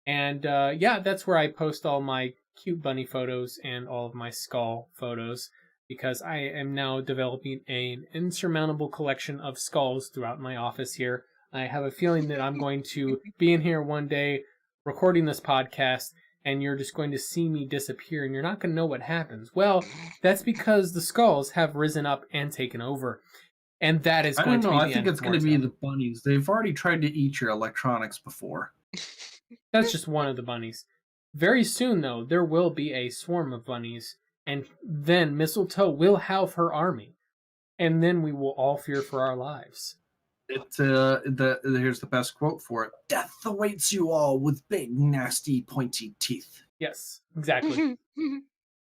And yeah, that's where I post all my cute bunny photos and all of my skull photos, because I am now developing an insurmountable collection of skulls throughout my office here. I have a feeling that I'm going to be in here one day recording this podcast, and you're just going to see me disappear, and you're not going to know what happens. Well, that's because the skulls have risen up and taken over. And that is going to be the end. I think it's going to be the bunnies. They've already tried to eat your electronics before. That's just one of the bunnies. Very soon, though, there will be a swarm of bunnies, and then Mistletoe will have her army, and then we will all fear for our lives. Here's the best quote for it. Death awaits you all with big, nasty, pointy teeth. Yes, exactly.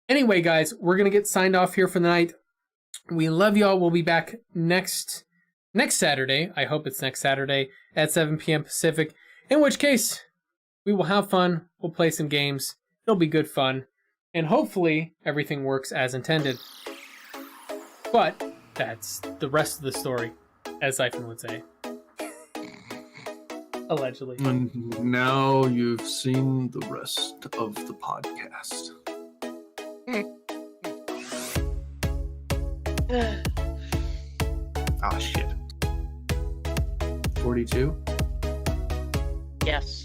Anyway, guys, we're going to get signed off here for the night. We love y'all. We'll be back next Saturday. I hope it's next Saturday at 7 p.m. Pacific, in which case we will have fun. We'll play some games. It'll be good fun. And hopefully everything works as intended. But that's the rest of the story, as Xaiphen would say. Allegedly. And now you've seen the rest of the podcast. Ah, shit. 42? Yes.